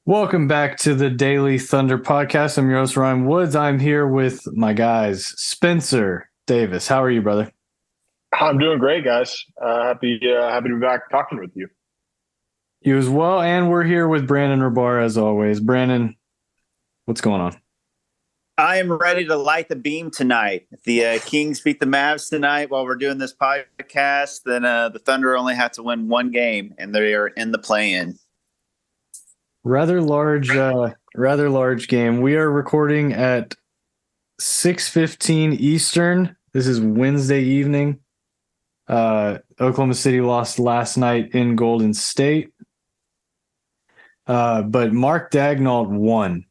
Welcome back to the Daily Thunder Podcast. I'm your host, Ryan Woods. I'm here with my guys, Spencer Davis. How are you, brother? I'm doing great, guys. Happy to be back talking with you. You as well. And we're here with Brandon Rabar, as always. Brandon, what's going on? I am ready to light the beam tonight. If the Kings beat the Mavs tonight while we're doing this podcast, then the Thunder only have to win one game, and they are in the play-in. Rather large game. We are recording at 6:15 Eastern. This is Wednesday evening. Oklahoma City lost last night in Golden State. But Mark Daigneault won.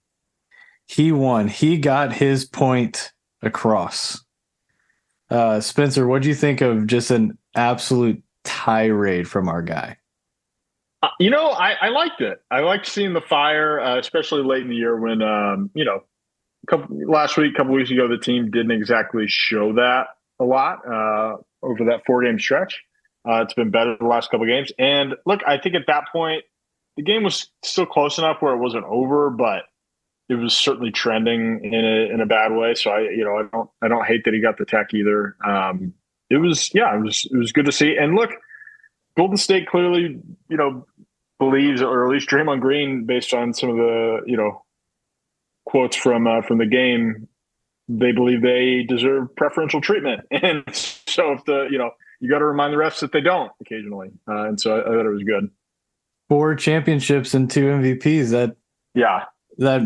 He won. He got his point across. Spencer, what do you think of just an absolute tirade from our guy? I liked it. I liked seeing the fire, especially late in the year when, last week, a couple weeks ago, the team didn't exactly show that a lot over that 4-game stretch. It's been better the last couple of games. And look, I think at that point, the game was still close enough where it wasn't over, but it was certainly trending in a bad way. So I don't hate that he got the tech either. It was good to see. And look, Golden State clearly, believes, or at least Draymond Green, based on some of the, quotes from the game, they believe they deserve preferential treatment. And so if you got to remind the refs that they don't occasionally. And so I thought it was good. 4 championships and 2 MVPs. That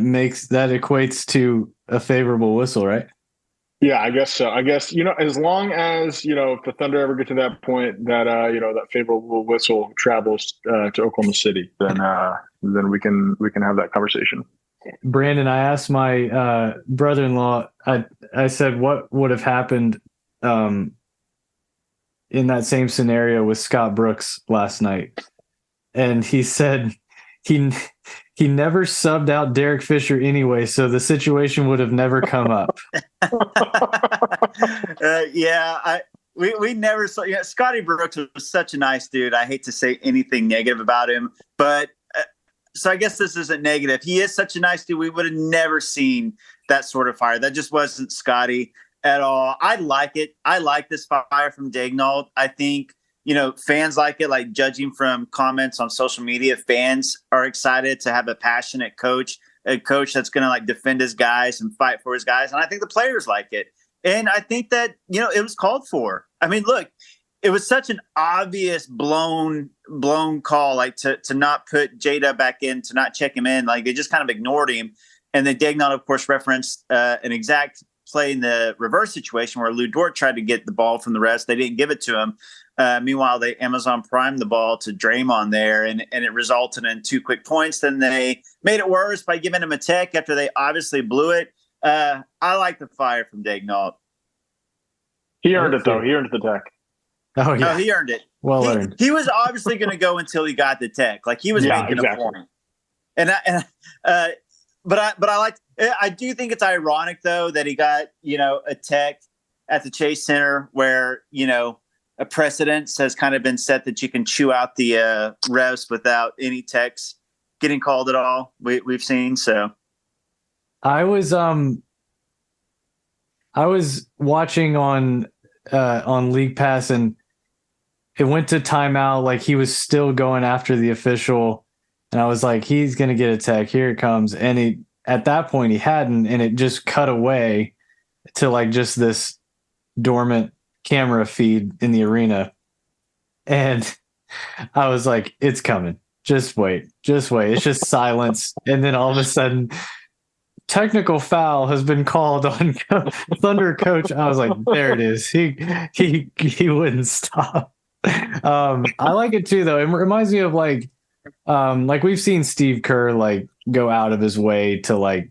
equates to a favorable whistle, right? Yeah, I guess so. I guess, as long as, if the Thunder ever get to that point that, that favorable whistle travels to Oklahoma City, then we can have that conversation. Brandon, I asked my brother-in-law, I said, what would have happened in that same scenario with Scott Brooks last night? And he said he never subbed out Derek Fisher anyway, so the situation would have never come up. We never saw. Yeah, Scotty Brooks was such a nice dude. I hate to say anything negative about him, but so I guess this isn't negative. He is such a nice dude. We would have never seen that sort of fire. That just wasn't Scotty at all. I like it. I like this fire from Daigneault. I think, fans like it, like judging from comments on social media, fans are excited to have a passionate coach, a coach that's going to defend his guys and fight for his guys. And I think the players like it. And I think that, it was called for. I mean, look, it was such an obvious blown call, to not put Jada back in, to not check him in. They just kind of ignored him. And then Daigneault, of course, referenced an exact play in the reverse situation where Lou Dort tried to get the ball from the refs. They didn't give it to him. Meanwhile, they Amazon primed the ball to Draymond there, and it resulted in 2 quick points. Then they made it worse by giving him a tech after they obviously blew it. I like the fire from Daigneault. He earned it, though. He earned the tech. Oh, yeah. No, he earned it. Well earned. He was obviously going to go until he got the tech. He was making exactly. a point. I do think it's ironic, though, that he got, a tech at the Chase Center where, a precedent has kind of been set that you can chew out the refs without any techs getting called at all. We've seen. So I was watching on League Pass, and it went to timeout. He was still going after the official, and I was like, he's going to get a tech. Here it comes. And at that point he hadn't, and it just cut away to just this dormant camera feed in the arena. And I was like, it's coming. Just wait. It's just silence. And then all of a sudden, technical foul has been called on Thunder coach. I was like, there it is. He wouldn't stop. I like it too, though. It reminds me of we've seen Steve Kerr go out of his way to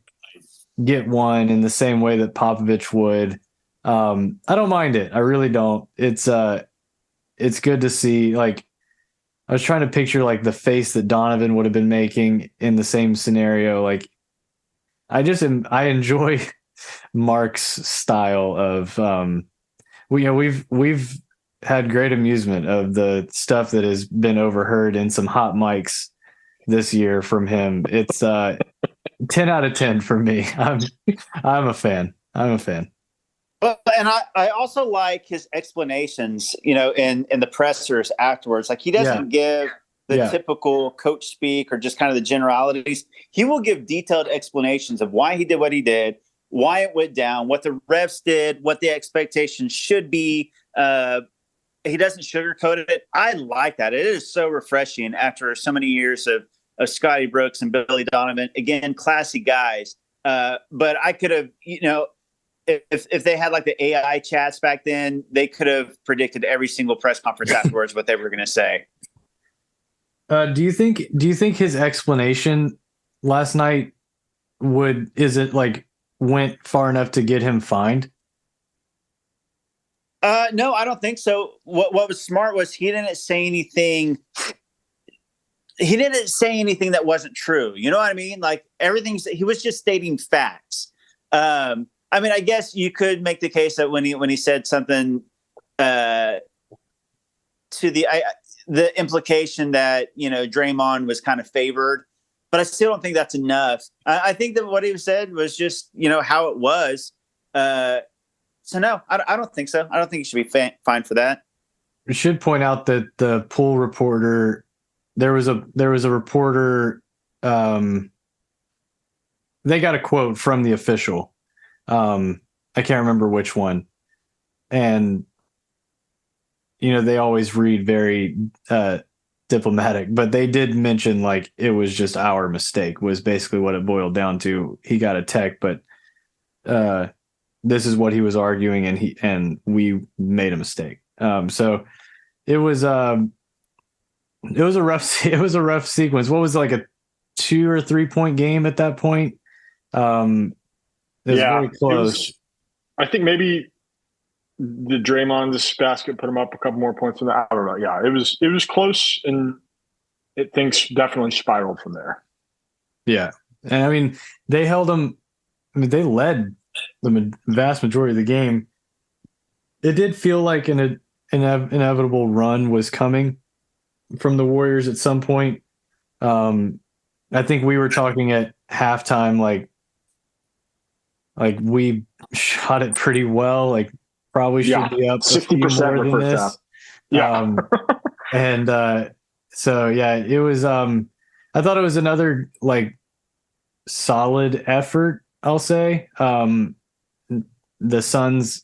get one in the same way that Popovich would. I don't mind it. I really don't. It's good to see. I was trying to picture the face that Donovan would have been making in the same scenario. I enjoy Mark's style of we've had great amusement of the stuff that has been overheard in some hot mics this year from him. It's 10 out of 10 for me. I'm a fan. Well, and I also like his explanations, in the pressers afterwards. Like, he doesn't give the typical coach speak or just kind of the generalities. He will give detailed explanations of why he did what he did, why it went down, what the refs did, what the expectations should be. He doesn't sugarcoat it. I like that. It is so refreshing after so many years of Scotty Brooks and Billy Donovan. Again, classy guys. But I could have, if they had like the AI chats back then, they could have predicted every single press conference afterwards what they were going to say. Do you think his explanation last night went far enough to get him fined? No, I don't think so. What was smart was he didn't say anything. He didn't say anything that wasn't true. You know what I mean? Like, he was just stating facts. I mean, I guess you could make the case that when he said something to the implication that, Draymond was kind of favored, but I still don't think that's enough. I think that what he said was just, how it was. So no, I don't think so. I don't think he should be fined for that. We should point out that the pool reporter, there was a reporter, they got a quote from the official. I can't remember which one. And, they always read very diplomatic, but they did mention like it was just our mistake was basically what it boiled down to. He got a tech, but this is what he was arguing, and we made a mistake. So it was a rough sequence. What was it, like a 2 or 3 point game at that point? It was very close. I think maybe the Draymond's basket put him up a couple more points than that. I don't know. Yeah, it was close, and things definitely spiraled from there. Yeah, and I mean they held him. I mean they led the vast majority of the game. It did feel like an inevitable run was coming from the Warriors at some point. I think we were talking at halftime, like we shot it pretty well. Like probably should be up 60% more than this. Half. Yeah, so yeah, it was. I thought it was another like solid effort. I'll say the Suns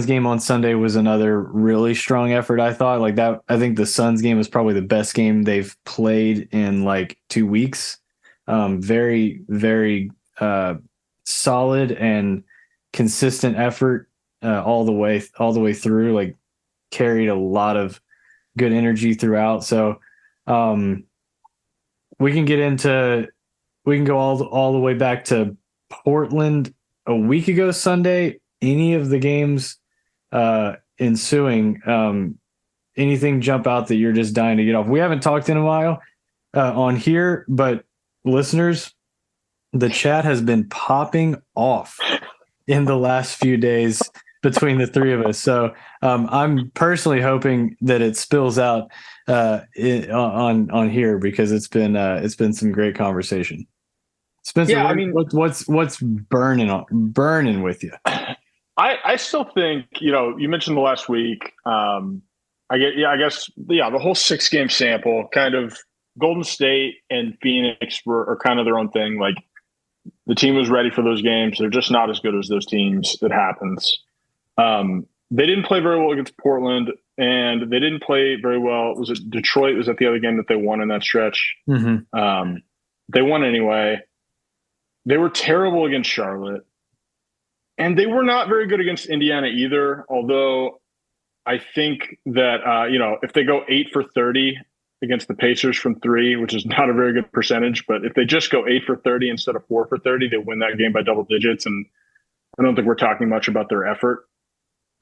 game on Sunday was another really strong effort. I thought like that. I think the Suns game was probably the best game they've played in like 2 weeks. Very, very solid and consistent effort all the way through. Like carried a lot of good energy throughout. So we can go all the way back to Portland a week ago Sunday. Any of the games ensuing, anything jump out that you're just dying to get off? We haven't talked in a while on here, but listeners, the chat has been popping off in the last few days between the three of us. So I'm personally hoping that it spills out on here, because it's been some great conversation. Spencer, yeah, what's burning with you? I still think, you mentioned the last week. I guess the whole 6-game sample, kind of Golden State and Phoenix are kind of their own thing. Like the team was ready for those games. They're just not as good as those teams. It happens. They didn't play very well against Portland, and they didn't play very well. Was it Detroit? Was that the other game that they won in that stretch? Mm-hmm. They won anyway. They were terrible against Charlotte. And they were not very good against Indiana either, although I think that, if they go 8 for 30 against the Pacers from 3, which is not a very good percentage, but if they just go 8 for 30 instead of 4 for 30, they win that game by double digits. And I don't think we're talking much about their effort.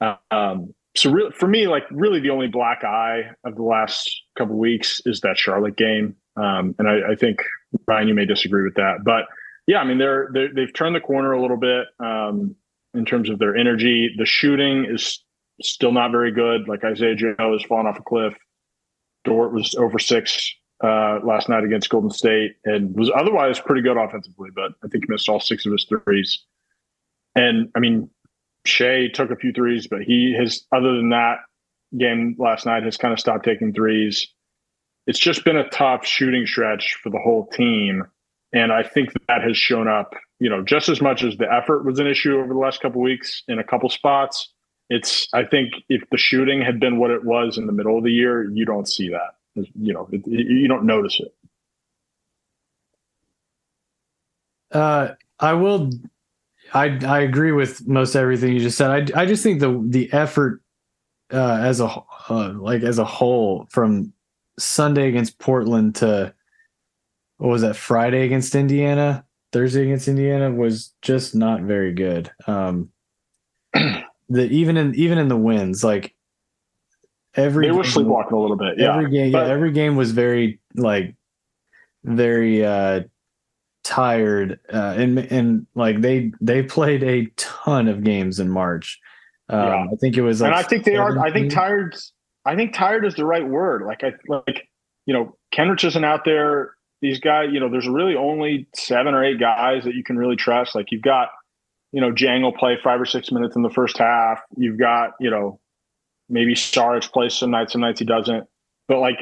So for me, like really the only black eye of the last couple of weeks is that Charlotte game. And I think, Ryan, you may disagree with that, but Yeah, I mean they've turned the corner a little bit in terms of their energy. The shooting is still not very good. Like Isaiah Joe has fallen off a cliff. Dort was over 6 last night against Golden State and was otherwise pretty good offensively, but I think he missed all 6 of his threes. And I mean, Shea took a few threes, but he has, other than that game last night, has kind of stopped taking threes. It's just been a tough shooting stretch for the whole team. And I think that has shown up, just as much as the effort was an issue over the last couple of weeks in a couple spots. I think if the shooting had been what it was in the middle of the year, you don't see that. You don't notice it. I agree with most everything you just said. I just think the effort as a whole from Sunday against Portland to what was that, Friday against Indiana, Thursday against Indiana, was just not very good. Even in the wins, like they were sleepwalking a little bit. Yeah, every game was very tired, and like they played a ton of games in March. I think it was like, and I think they 17. I think tired. I think tired is the right word. Kenrich isn't out there. These guys, there's really only 7 or 8 guys that you can really trust. Like you've got, Jang will play 5 or 6 minutes in the first half. You've got, maybe Saric plays some nights he doesn't. But like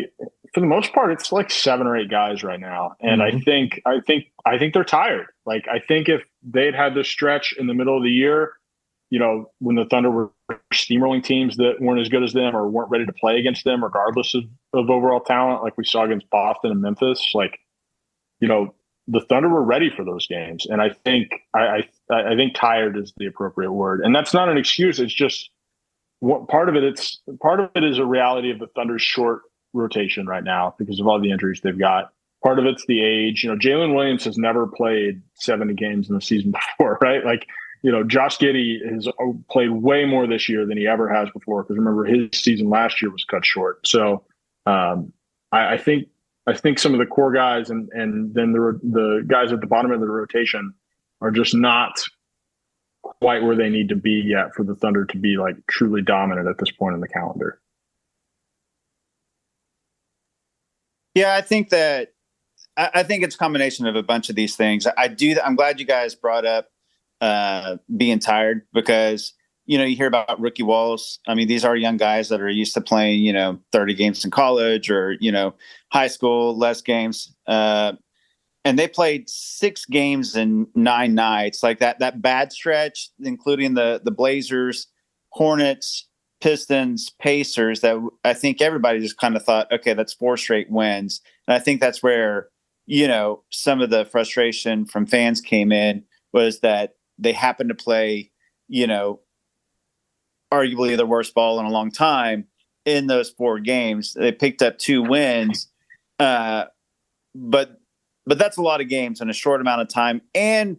for the most part, it's like 7 or 8 guys right now. And I think they're tired. Like I think if they'd had this stretch in the middle of the year, when the Thunder were steamrolling teams that weren't as good as them or weren't ready to play against them, regardless of overall talent, like we saw against Boston and Memphis, like, the Thunder were ready for those games. And I think tired is the appropriate word. And that's not an excuse. It's just part of it is a reality of the Thunder's short rotation right now because of all the injuries they've got. Part of it's the age. Jalen Williams has never played 70 games in the season before, right? Like, Josh Giddey has played way more this year than he ever has before. Because remember, his season last year was cut short. So I think some of the core guys and then the guys at the bottom of the rotation are just not quite where they need to be yet for the Thunder to be like truly dominant at this point in the calendar. Yeah, I think it's a combination of a bunch of these things. I'm glad you guys brought up being tired because, you hear about rookie walls. I mean, these are young guys that are used to playing, 30 games in college or, high school, less games. And they played 6 games in 9 nights, like that bad stretch, including the Blazers, Hornets, Pistons, Pacers, that I think everybody just kind of thought, okay, that's 4 straight wins. And I think that's where, some of the frustration from fans came in, was that they happened to play, arguably the worst ball in a long time in those 4 games. They picked up 2 wins, but that's a lot of games in a short amount of time. And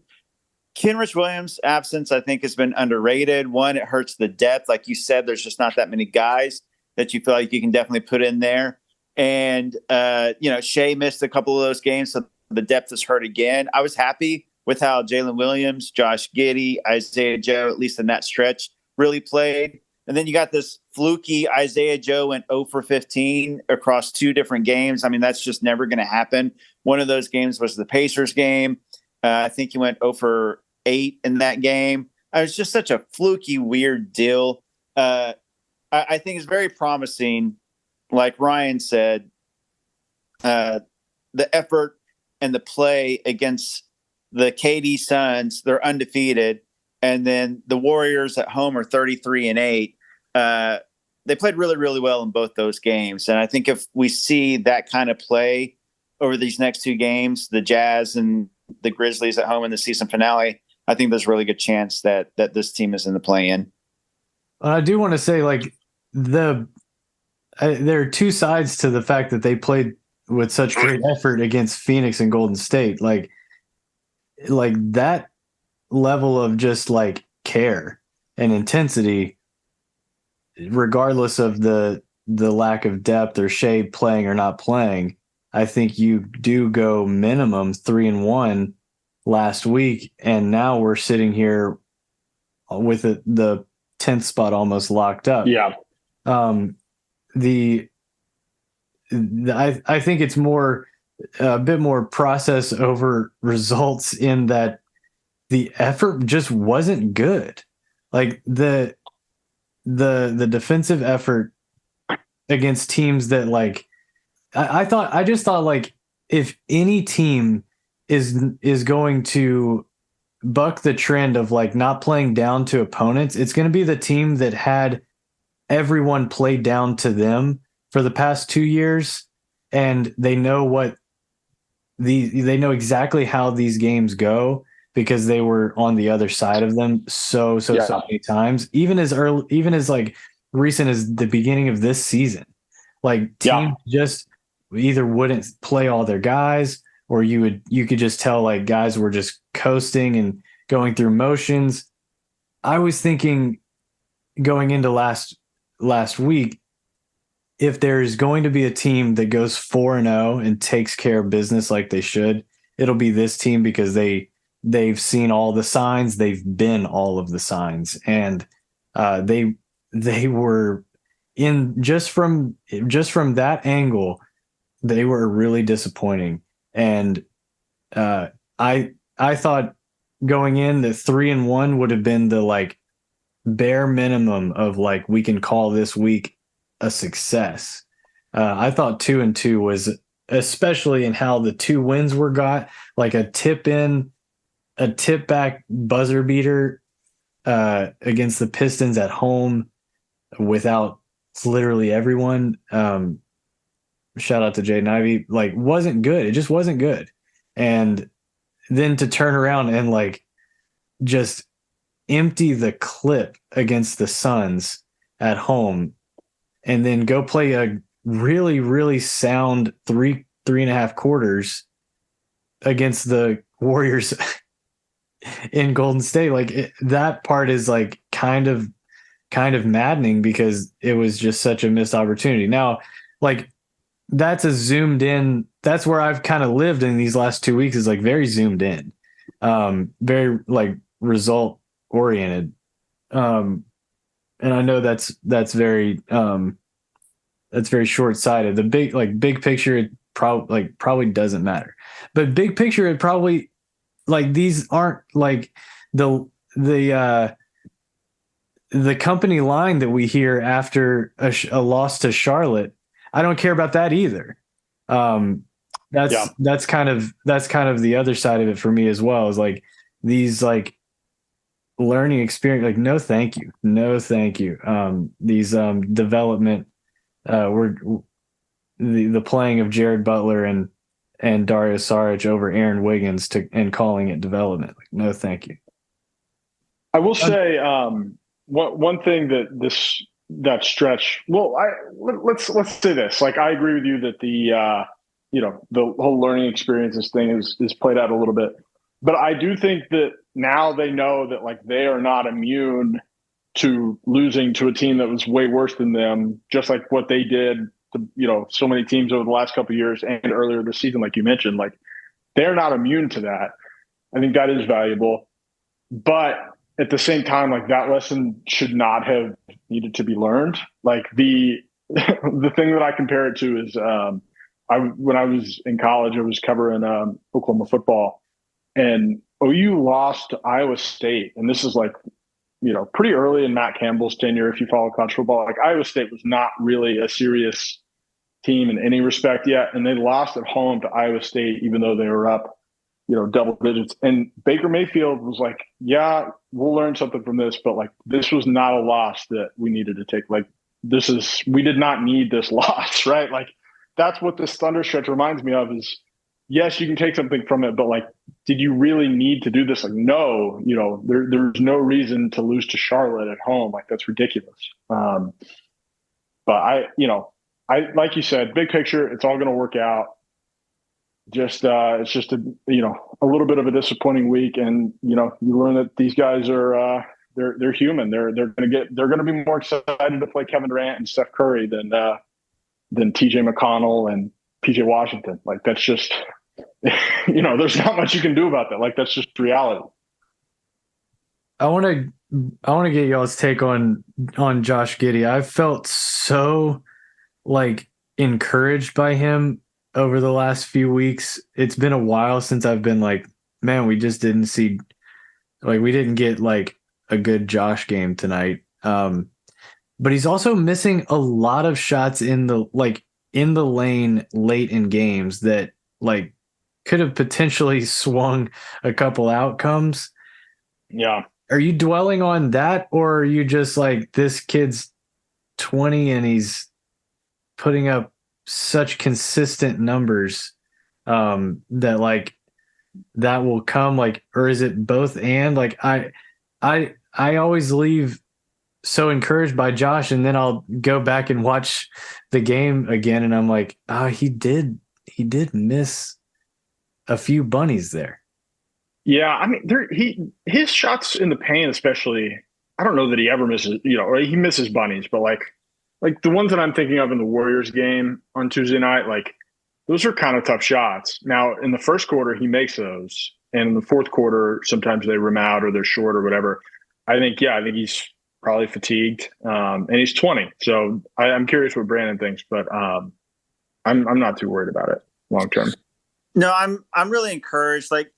Kenrich Williams' absence, I think, has been underrated. One, it hurts the depth. Like you said, there's just not that many guys that you feel like you can definitely put in there. And, Shea missed a couple of those games, so the depth is hurt again. I was happy with how Jalen Williams, Josh Giddey, Isaiah Joe, at least in that stretch, really played. And then you got this fluky Isaiah Joe went 0 for 15 across 2 different games. I mean, that's just never going to happen. One of those games was the Pacers game. I think he went 0 for 8 in that game. It was just such a fluky, weird deal. I think it's very promising. Like Ryan said, the effort and the play against the KD Suns, they're undefeated. And then the Warriors at home are 33-8. They played really, really well in both those games. And I think if we see that kind of play over these next 2 games, the Jazz and the Grizzlies at home in the season finale, I think there's a really good chance that this team is in the play-in. I do want to say, like, there are 2 sides to the fact that they played with such great effort against Phoenix and Golden State. Like that level of just like care and intensity, regardless of the lack of depth or Shea playing or not playing, I think you do go minimum 3-1 last week, and now we're sitting here with the 10th spot almost locked up. Yeah. I think it's a bit more process over results, in that the effort just wasn't good. Like the defensive effort against teams that, like, I just thought like, if any team is going to buck the trend of like not playing down to opponents, it's going to be the team that had everyone play down to them for the past 2 years, and they know exactly how these games go, because they were on the other side of them so many times, even as like recent as the beginning of this season. Like, teams just either wouldn't play all their guys, or you could just tell like guys were just coasting and going through motions. I was thinking, going into last week, if there's going to be a team that goes 4-0 and takes care of business like they should, it'll be this team, because they've seen all the signs, they've been all of the signs, and they were in, just from that angle, they were really disappointing. And I thought going in, the 3-1 would have been the like bare minimum of like, we can call this week a success. I thought 2-2 was, especially in how the 2 wins were got, like a tip back buzzer beater against the Pistons at home without literally everyone. Shout out to Jaden Ivey. Like, wasn't good. It just wasn't good. And then to turn around and like just empty the clip against the Suns at home, and then go play a really, really sound three and a half quarters against the Warriors in Golden State. Like, that part is like kind of maddening, because it was just such a missed opportunity. Now, like, that's where I've kind of lived in these last 2 weeks, is like very zoomed in, very like result oriented. And I know that's very short sighted. The big picture, it probably doesn't matter, but big picture, it probably, like, these aren't like the company line that we hear after a loss to Charlotte. I don't care about that either. That's kind of the other side of it for me as well, is like these like learning experience, like, no thank you. These development, we're the playing of Jared Butler and Dario Saric over Aaron Wiggins and calling it development. Like, no thank you. I will say one thing that stretch. Well, let's say this. Like, I agree with you that the whole learning experiences thing is played out a little bit, but I do think that now they know that like they are not immune to losing to a team that was way worse than them, just like what they did to so many teams over the last couple of years and earlier this season, like you mentioned. Like, they're not immune to that. I think that is valuable, but at the same time, like, that lesson should not have needed to be learned. Like, the thing that I compare it to is when I was in college, I was covering Oklahoma football, and OU lost to Iowa State. And this is like, pretty early in Matt Campbell's tenure, if you follow college football. Like, Iowa State was not really a serious team in any respect yet. And they lost at home to Iowa State, even though they were up, double digits. And Baker Mayfield was like, yeah, we'll learn something from this, but like, this was not a loss that we needed to take. Like, we did not need this loss, right? Like, that's what this Thunder stretch reminds me of is, yes, you can take something from it, but like, did you really need to do this? Like, no, there's no reason to lose to Charlotte at home. Like, that's ridiculous. But I like you said, big picture, it's all going to work out. It's just a little bit of a disappointing week, and you learn that these guys are they're human. They're going to be more excited to play Kevin Durant and Steph Curry than TJ McConnell and PJ Washington. Like, it's there's not much you can do about that. Like, that's just reality. I want to get y'all's take on Josh Giddey. I've felt so like encouraged by him over the last few weeks. It's been a while since I've been like, man, we just didn't see, like, we didn't get like a good Josh game tonight. But he's also missing a lot of shots in the lane late in games that like could have potentially swung a couple outcomes. Yeah. Are you dwelling on that, or are you just like, this kid's 20 and he's putting up such consistent numbers that like that will come, like, or is it both? And like I always leave so encouraged by Josh, and then I'll go back and watch the game again and I'm like, oh, he did miss a few bunnies there. Yeah, I mean, his shots in the paint, especially. I don't know that he ever misses. He misses bunnies, but like the ones that I'm thinking of in the Warriors game on Tuesday night, like those are kind of tough shots. Now, in the first quarter, he makes those, and in the fourth quarter, sometimes they rim out or they're short or whatever. I think he's probably fatigued, and he's 20. So I'm curious what Brandon thinks, but I'm not too worried about it long term. No, I'm really encouraged. Like,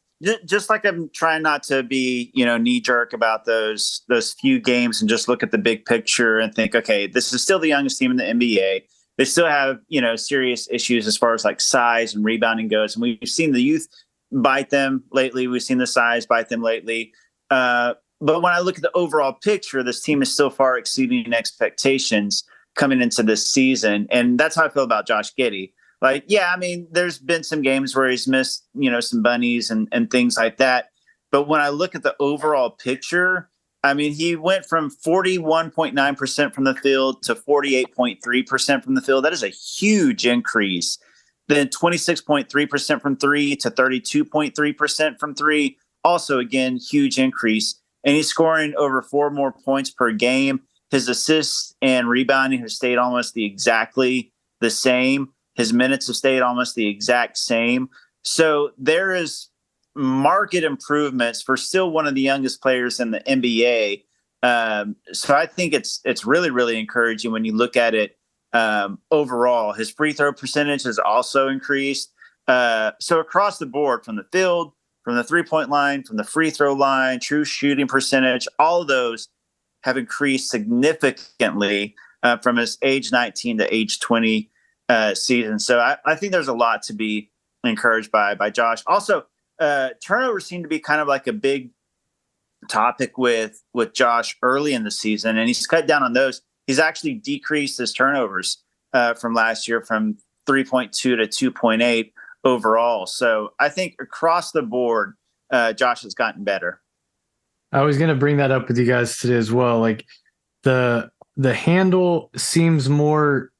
just like I'm trying not to be, knee jerk about those few games and just look at the big picture and think, okay, this is still the youngest team in the NBA. They still have, serious issues as far as like size and rebounding goes. And we've seen the youth bite them lately. We've seen the size bite them lately. But when I look at the overall picture, this team is still far exceeding expectations coming into this season. And that's how I feel about Josh Giddey. Like, yeah, I mean, there's been some games where he's missed, some bunnies and things like that. But when I look at the overall picture, I mean, he went from 41.9% from the field to 48.3% from the field. That is a huge increase. Then 26.3% from three to 32.3% from three. Also, again, huge increase. And he's scoring over 4 more points per game. His assists and rebounding have stayed almost exactly the same. His minutes have stayed almost the exact same. So there is marked improvements for still one of the youngest players in the NBA. So I think it's really, really encouraging when you look at it overall. His free throw percentage has also increased. So across the board, from the field, from the 3-point line, from the free throw line, true shooting percentage, all of those have increased significantly from his age 19 to age 20 season. So I think there's a lot to be encouraged by Josh. Also, turnovers seem to be kind of like a big topic with Josh early in the season, and he's cut down on those. He's actually decreased his turnovers from last year from 3.2 to 2.8 overall. So I think across the board, Josh has gotten better. I was going to bring that up with you guys today as well. Like the handle seems more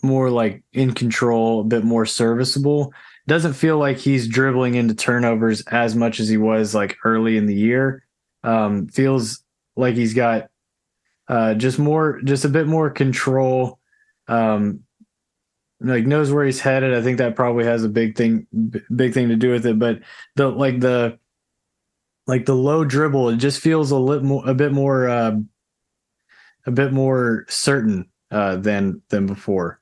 like in control, a bit more serviceable. Doesn't feel like he's dribbling into turnovers as much as he was like early in the year. Feels like he's got just a bit more control. Like knows where he's headed. I think that probably has a big thing to do with it. But the low dribble, it just feels a bit more certain than before.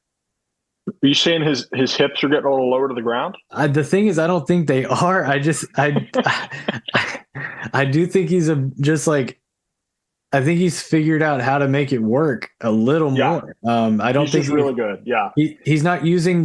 Are you saying his hips are getting a little lower to the ground? The thing is, I don't think they are. I do think I think he's figured out how to make it work a little more. I don't think he's really good. Yeah. He's not using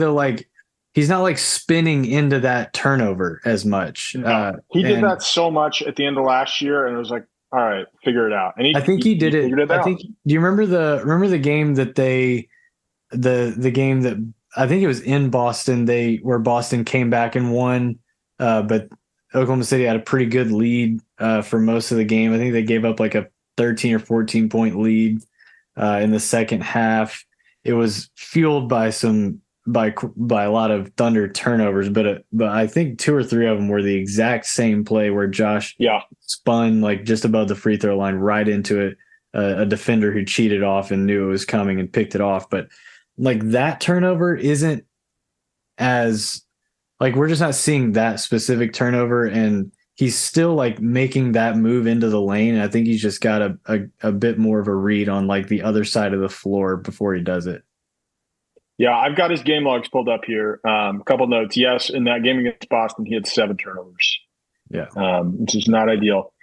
he's not like spinning into that turnover as much. No. He did that so much at the end of last year, and it was like, all right, figure it out. And I think he did it. I think. Do you remember the game that the game that I think it was in Boston, where Boston came back and won, but Oklahoma City had a pretty good lead for most of the game. I think they gave up like a 13 or 14 point lead in the second half. It was fueled by a lot of Thunder turnovers, but I think 2 or 3 of them were the exact same play where Josh spun like just above the free throw line right into it. A defender who cheated off and knew it was coming and picked it off. But like that turnover isn't as like we're just not seeing that specific turnover, and he's still like making that move into the lane. And I think he's just got a bit more of a read on like the other side of the floor before he does it. Yeah, I've got his game logs pulled up here. A couple notes. Yes, in that game against Boston, he had 7 turnovers. Yeah, which is not ideal.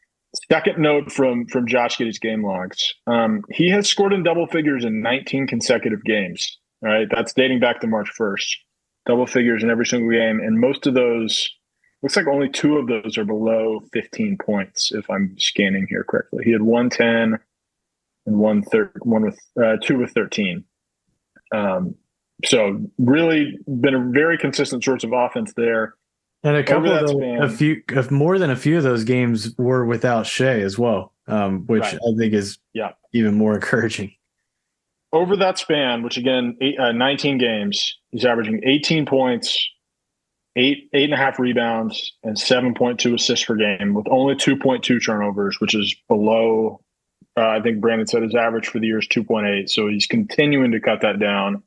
Second note from Josh Giddey's game logs. He has scored in double figures in 19 consecutive games. All right, that's dating back to March 1st. Double figures in every single game, and most of those looks like only 2 of those are below 15 points. If I'm scanning here correctly, he had 110 and one with 2 with 13. So really been a very consistent source of offense there. and a couple of more than a few of those games were without Shea as well, which Right. I think is even more encouraging. Over that span, which again, 19 games, he's averaging 18 points, 8.5 rebounds, and 7.2 assists per game with only 2.2 turnovers, which is below, I think Brandon said his average for the year is 2.8. So he's continuing to cut that down.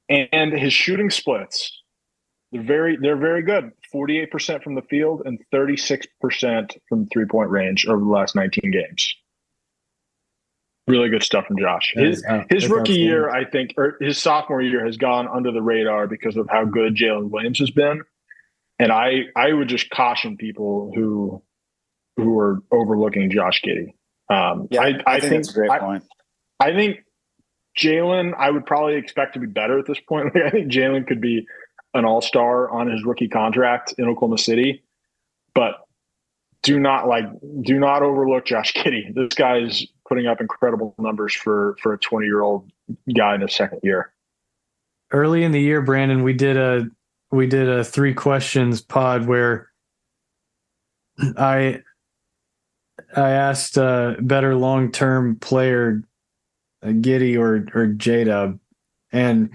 And his shooting splits, they're very good. 48% from the field and 36% from 3-point range over the last 19 games. Really good stuff from Josh. His rookie year, I think, or his sophomore year has gone under the radar because of how good Jalen Williams has been. And I would just caution people who are overlooking Josh Giddey. I think that's a great point. I think Jalen, I would probably expect to be better at this point. Like, I think Jalen could be an all-star on his rookie contract in Oklahoma City, but do not overlook Josh Giddey. This guy is putting up incredible numbers for a 20-year-old guy in his second year. Early in the year, Brandon, we did a 3 questions pod where I asked better long-term player, Giddey or J-Dub, and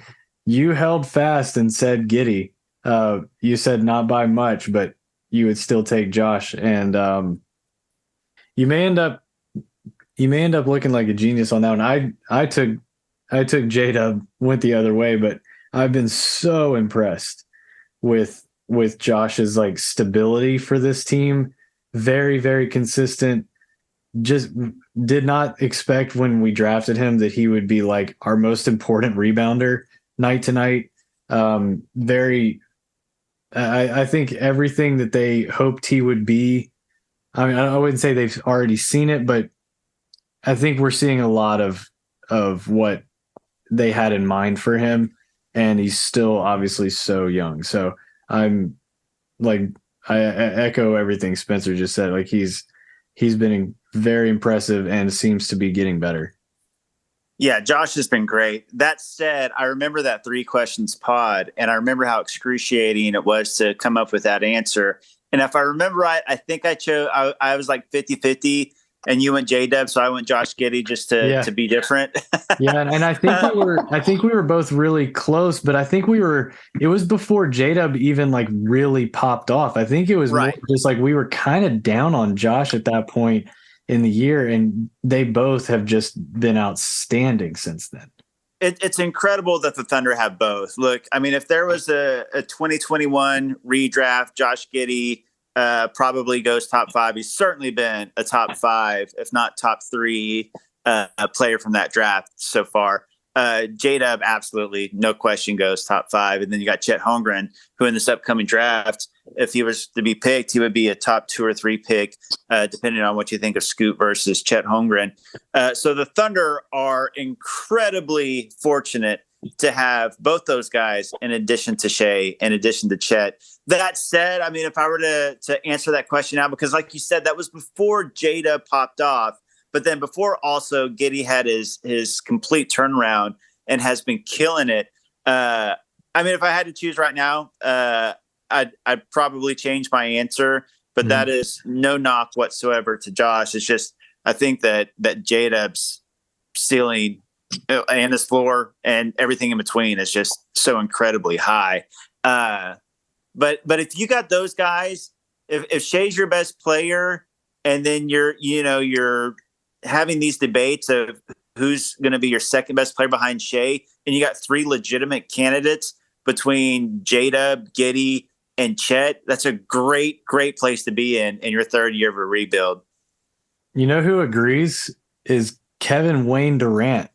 you held fast and said Giddey. You said not by much, but you would still take Josh, and you may end up looking like a genius on that one. I took J-Dub, went the other way, but I've been so impressed with Josh's like stability for this team. Very, very consistent. Just did not expect when we drafted him that he would be like our most important rebounder night to night. I think everything that they hoped he would be. I mean, I wouldn't say they've already seen it, but I think we're seeing a lot of what they had in mind for him, and he's still obviously so young. So I'm like, I echo everything Spencer just said. Like he's been very impressive and seems to be getting better. Yeah, Josh has been great. That said, I remember that 3 questions pod, and I remember how excruciating it was to come up with that answer. And if I remember right, I think I was like 50-50, and you went J-Dub, so I went Josh Giddey just to be different. Yeah, and I think we were both really close, but I think it was before J-Dub even like really popped off. I think it was more just like we were kind of down on Josh at that point in the year, and they both have just been outstanding since then. It's incredible that the Thunder have both. Look, I mean, if there was a 2021 redraft, Josh Giddey probably goes top 5. He's certainly been a top 5, if not top 3 player from that draft so far. J-Dub, absolutely, no question, goes top 5. And then you got Chet Holmgren, who in this upcoming draft, if he was to be picked, he would be a top 2 or 3 pick, depending on what you think of Scoot versus Chet Holmgren. So the Thunder are incredibly fortunate to have both those guys in addition to Shea, in addition to Chet. That said, I mean, if I were to answer that question now, because like you said, that was before Jada popped off, but then before also Giddey had his complete turnaround and has been killing it. I mean, if I had to choose right now, I'd probably change my answer, but that is no knock whatsoever to Josh. It's just, I think that J-Dub's ceiling and his floor and everything in between is just so incredibly high. But if you got those guys, if Shea's your best player, and then you're having these debates of who's going to be your second best player behind Shea, and you got 3 legitimate candidates between J-Dub, Giddey, and Chet, that's a great place to be in your third year of a rebuild. You know who agrees is Kevin Wayne Durant.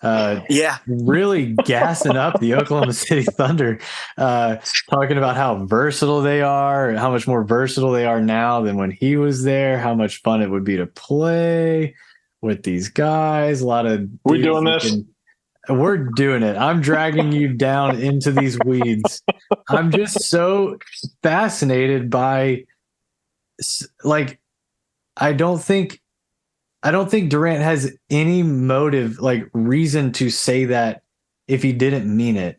Really gassing up the Oklahoma City Thunder, talking about how versatile they are, how much more versatile they are now than when he was there, how much fun it would be to play with these guys. A lot of we doing this. We're doing it. I'm dragging you down into these weeds. I'm just so fascinated by, like, I don't think Durant has any motive, like reason to say that if he didn't mean it.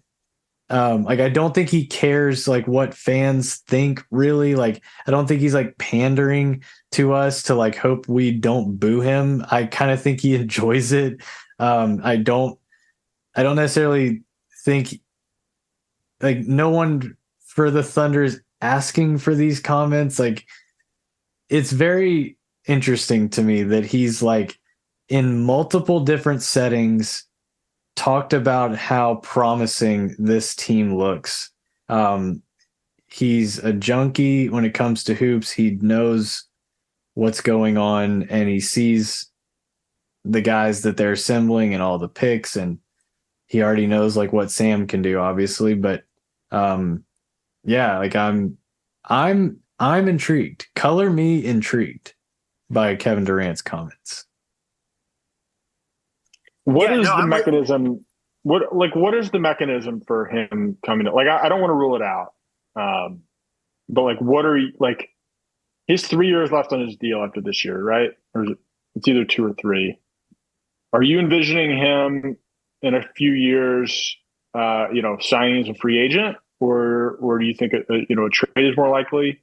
Like, I don't think he cares like what fans think, really. Like, I don't think he's like pandering to us to like hope we don't boo him. I kind of think he enjoys it. I don't necessarily think, like, no one for the Thunder is asking for these comments. Like, it's very interesting to me that he's like in multiple different settings talked about how promising this team looks. He's a junkie when it comes to hoops. He knows what's going on, and he sees the guys that they're assembling and all the picks, and he already knows like what Sam can do, obviously. But yeah, like I'm intrigued. Color me intrigued by Kevin Durant's comments. What is the mechanism? What is the mechanism for him coming to, like, I don't want to rule it out. But like, what are you, like, he has 3 years left on his deal after this year, right? Or is it's either 2 or 3. Are you envisioning him in a few years, signing as a free agent, or do you think a trade is more likely?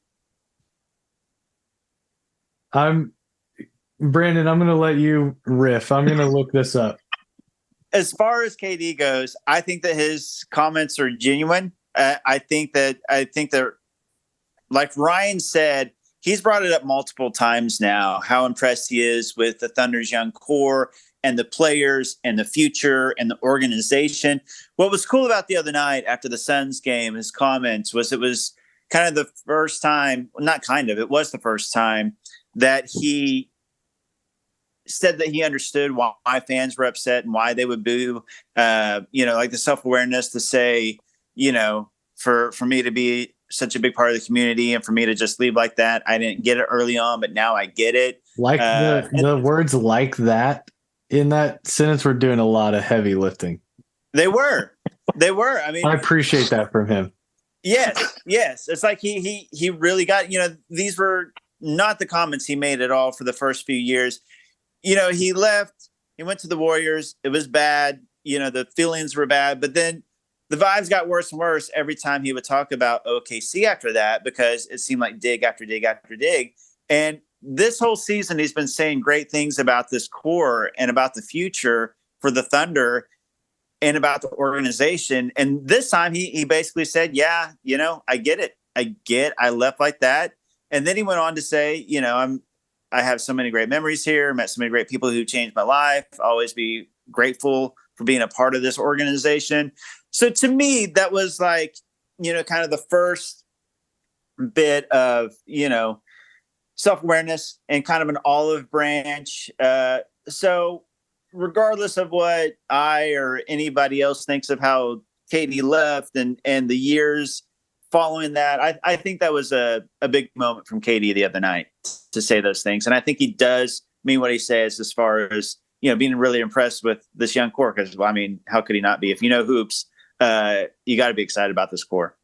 Brandon, I'm going to let you riff. I'm going to look this up. As far as KD goes, I think that his comments are genuine. I think that, like Ryan said, he's brought it up multiple times now, how impressed he is with the Thunder's young core and the players and the future and the organization. What was cool about the other night after the Suns game, his comments, was it was kind of the first time, it was the first time that he said that he understood why fans were upset and why they would boo, like the self-awareness to say, for me to be such a big part of the community and for me to just leave like that. I didn't get it early on, but now I get it. Like the words like that in that sentence were doing a lot of heavy lifting. They were. I mean, I appreciate that from him. Yes. It's like he really got, these were not the comments he made at all for the first few years. He left, he went to the Warriors. It was bad. The feelings were bad, but then the vibes got worse and worse every time he would talk about OKC after that, because it seemed like dig after dig after dig. And this whole season, he's been saying great things about this core and about the future for the Thunder and about the organization. And this time he basically said, yeah, I get it. I left like that. And then he went on to say, I have so many great memories here, met so many great people who changed my life. I'll always be grateful for being a part of this organization. So to me, that was like, kind of the first bit of, self-awareness and kind of an olive branch. So regardless of what I or anybody else thinks of how KD left and the years following that, I think that was a big moment from KD the other night to say those things. And I think he does mean what he says as far as, being really impressed with this young core. Because, how could he not be? If you know hoops, you got to be excited about this core.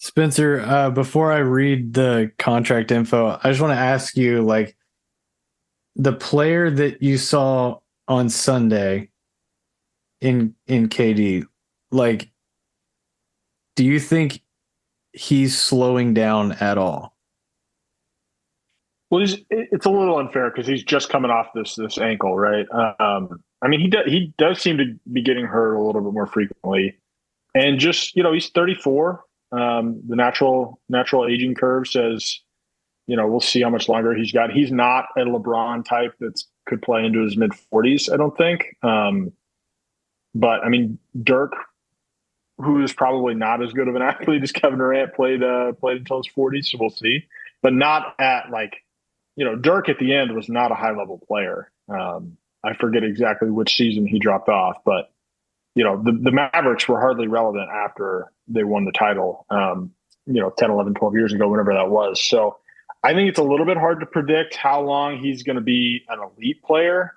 Spencer, before I read the contract info, I just want to ask you, like, the player that you saw on Sunday in KD, like, do you think he's slowing down at all? Well, it's a little unfair because he's just coming off this ankle, right? He does seem to be getting hurt a little bit more frequently, and just he's 34. The natural aging curve says, we'll see how much longer he's got. He's not a LeBron type that could play into his mid 40s, I don't think. But Dirk who is probably not as good of an athlete as Kevin Durant, played until his 40s, so we'll see. But not at Dirk at the end was not a high level player. I forget exactly which season he dropped off, but the Mavericks were hardly relevant after they won the title. 10, 11, 12 years ago, whenever that was. So I think it's a little bit hard to predict how long he's going to be an elite player.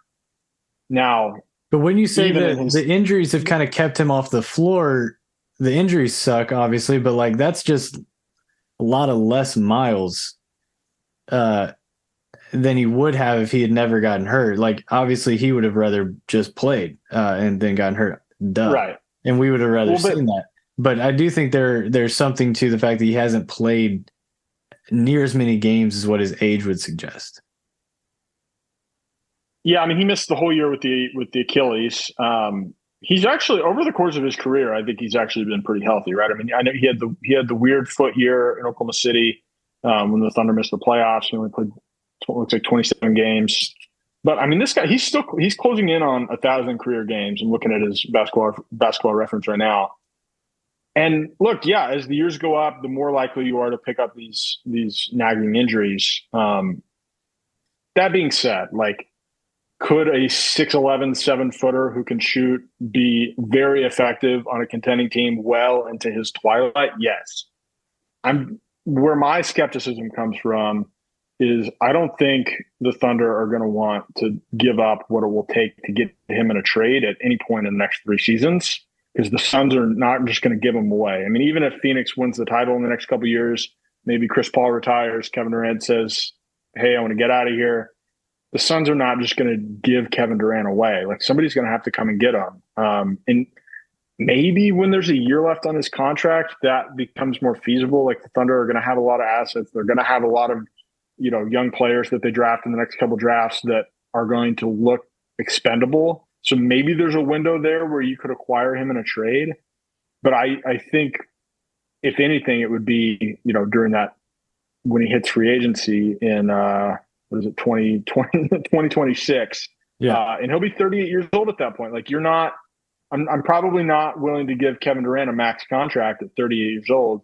Now, but when you say that the injuries have kind of kept him off the floor, the injuries suck, obviously, but like that's just a lot of less miles than he would have if he had never gotten hurt. Like obviously he would have rather just played and then gotten hurt. Duh. Right. And we would have rather seen that. But I do think there's something to the fact that he hasn't played near as many games as what his age would suggest. Yeah, I mean, he missed the whole year with the Achilles. He's actually, over the course of his career, I think he's actually been pretty healthy, right? I mean, I know he had the weird foot year in Oklahoma City when the Thunder missed the playoffs. He only played looks like 27 games. But I mean, this guy, he's closing in on 1,000 career games. I'm looking at his basketball reference right now. And look, yeah, as the years go up, the more likely you are to pick up these nagging injuries. That being said, could a 6'11", 7-footer who can shoot be very effective on a contending team well into his twilight? Yes. Where my skepticism comes from is I don't think the Thunder are going to want to give up what it will take to get him in a trade at any point in the next 3 seasons, because the Suns are not just going to give him away. I mean, even if Phoenix wins the title in the next couple of years, maybe Chris Paul retires, Kevin Durant says, hey, I want to get out of here. The Suns are not just going to give Kevin Durant away. Somebody's going to have to come and get him. And maybe when there's a year left on his contract, that becomes more feasible. The Thunder are going to have a lot of assets. They're going to have a lot of, young players that they draft in the next couple drafts that are going to look expendable. So maybe there's a window there where you could acquire him in a trade. But I think if anything, it would be, during that, when he hits free agency in, 2026. Yeah. And he'll be 38 years old at that point. I'm probably not willing to give Kevin Durant a max contract at 38 years old.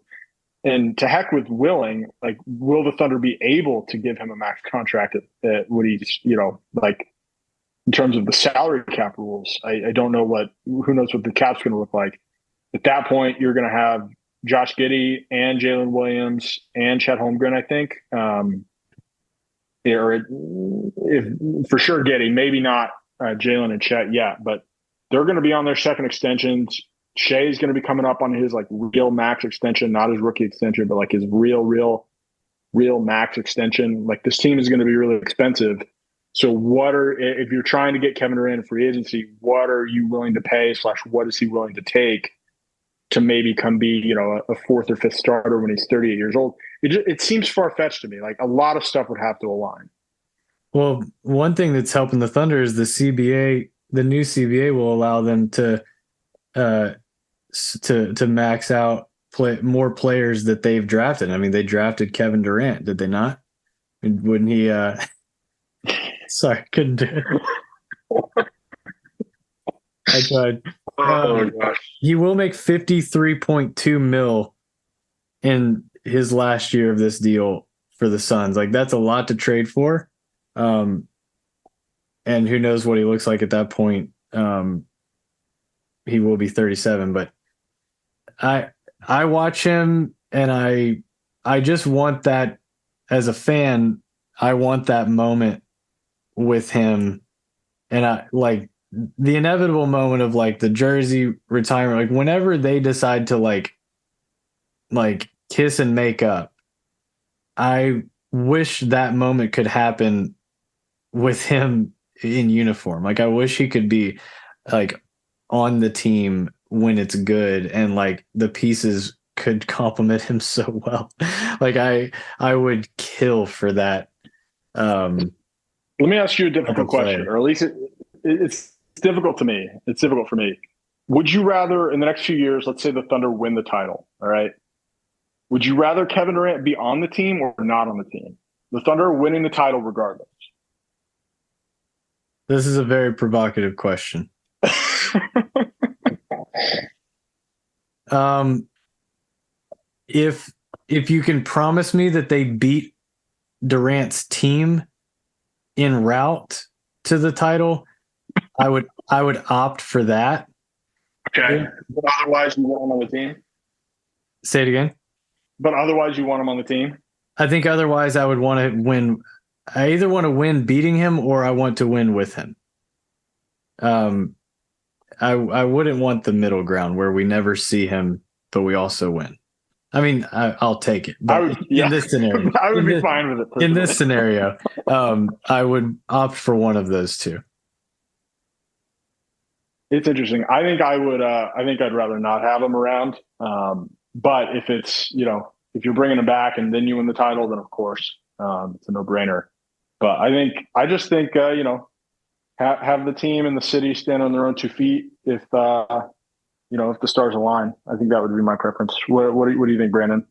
And to heck with willing, will the Thunder be able to give him a max contract at what he's, in terms of the salary cap rules? I don't know who knows what the cap's going to look like. At that point, you're going to have Josh Giddey and Jalen Williams and Chet Holmgren, I think. If for sure Giddey, maybe not Jalen and Chet yet, but they're going to be on their second extensions. Shea's going to be coming up on his real max extension, not his rookie extension, but his real max extension. This team is going to be really expensive. So if you're trying to get Kevin Durant in free agency, what are you willing to pay / what is he willing to take to maybe come be, a 4th or 5th starter when he's 38 years old? It seems far-fetched to me. A lot of stuff would have to align. Well, one thing that's helping the Thunder is the CBA. The new CBA will allow them to max out more players that they've drafted. I mean, they drafted Kevin Durant, did they not? Wouldn't he? Sorry, couldn't do it. I tried. Oh gosh. He will make $53.2 million in his last year of this deal for the Suns. That's a lot to trade for. And who knows what he looks like at that point. He will be 37, but I watch him and I just want that as a fan. I want that moment with him, and I the inevitable moment of the jersey retirement. Whenever they decide to kiss and make up, I wish that moment could happen with him in uniform. I wish he could be on the team when it's good and the pieces could compliment him so well. I would kill for that. Let me ask you a difficult question, or at least it's difficult to me. It's difficult for me. Would you rather, in the next few years, let's say the Thunder win the title, all right? Would you rather Kevin Durant be on the team or not on the team? The Thunder are winning the title regardless. This is a very provocative question. If you can promise me that they beat Durant's team en route to the title, I would opt for that. Okay. But otherwise, you want him on the team? Say it again. But otherwise, you want him on the team? I think otherwise I would want to win. I either want to win beating him or I want to win with him. I wouldn't want the middle ground where we never see him, but we also win. I mean, I'll take it. But in this scenario, I would be fine with it. Personally. In this scenario, I would opt for one of those two. It's interesting. I think I would. I think I'd rather not have him around. But if it's, if you're bringing him back and then you win the title, then of course it's a no-brainer. But I just think have the team and the city stand on their own 2 feet if if the stars align. I think that would be my preference. What do you think, Brandon?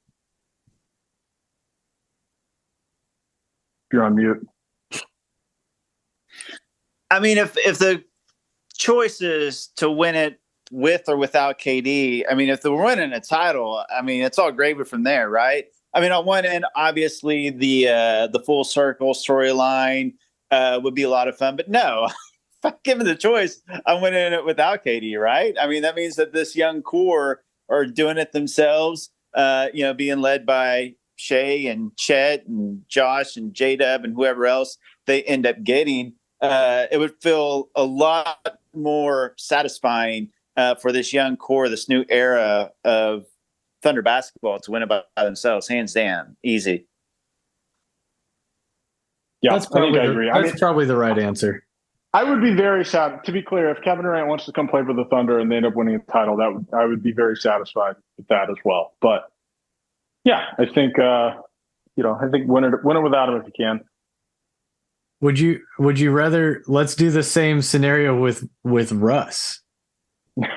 You're on mute. I mean, if the choice is to win it with or without KD, I mean, if they're winning a title, I mean, it's all gravy from there, right? I mean, on one end, obviously the full circle storyline would be a lot of fun, but no, if I'm given the choice, I'm winning it without KD, right? I mean, that means that this young core are doing it themselves, being led by Shea and Chet and Josh and J-Dub and whoever else they end up getting. It would feel a lot more satisfying for this young core, this new era of Thunder basketball to win it by themselves, hands down, easy. Yeah, I agree. That's probably the right answer. I would be very sad. To be clear, if Kevin Durant wants to come play for the Thunder and they end up winning a title, I would be very satisfied with that as well. But yeah, I think I think win it without him if you can. Would you rather? Let's do the same scenario with Russ. Win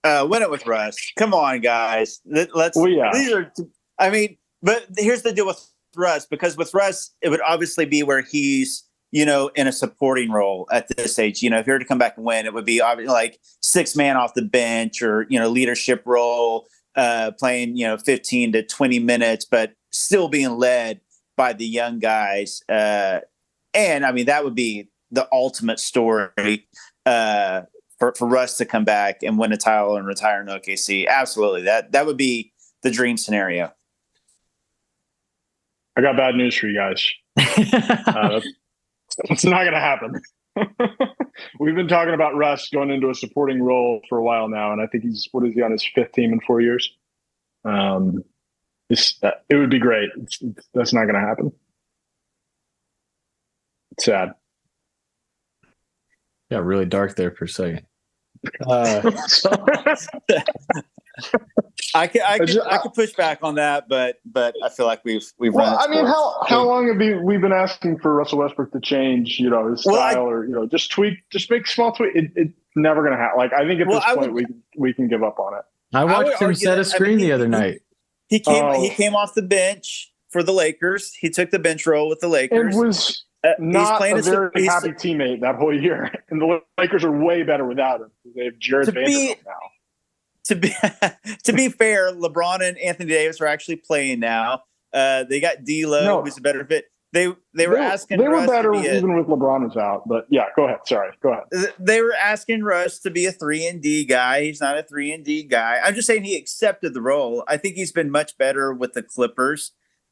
it with Russ. Come on, guys. Let's. Well, yeah. But here's the deal with Russ, because with Russ, it would obviously be where he's in a supporting role at this age. If he were to come back and win, it would be obviously like 6 man off the bench or leadership role, playing 15 to 20 minutes, but still being led by the young guys. And I mean, that would be the ultimate story for Russ to come back and win a title and retire in OKC. Absolutely. That would be the dream scenario. I got bad news for you guys. It's not going to happen. We've been talking about Russ going into a supporting role for a while now, and I think he's on his 5th team in 4 years. It would be great. That's not going to happen. It's sad. Got really dark there for a second. I could push back on that, but I feel like we've run. I mean, how long have we been asking for Russell Westbrook to change, his style, or just tweak, just make small tweak? It's never going to happen. Like, I think at this point we can give up on it. I watched him set a screen the other night. He came off the bench for the Lakers. He took the bench role with the Lakers. It was not a very happy teammate that whole year, and the Lakers are way better without him. They have Jared Vanderbilt now. To be fair, LeBron and Anthony Davis are actually playing now. They got D'Lo, who's a better fit. They were asking. They were Russ better even with LeBron was out. But yeah, go ahead. Sorry, go ahead. They were asking Russ to be a 3-and-D guy. He's not a 3-and-D guy. I'm just saying he accepted the role. I think he's been much better with the Clippers.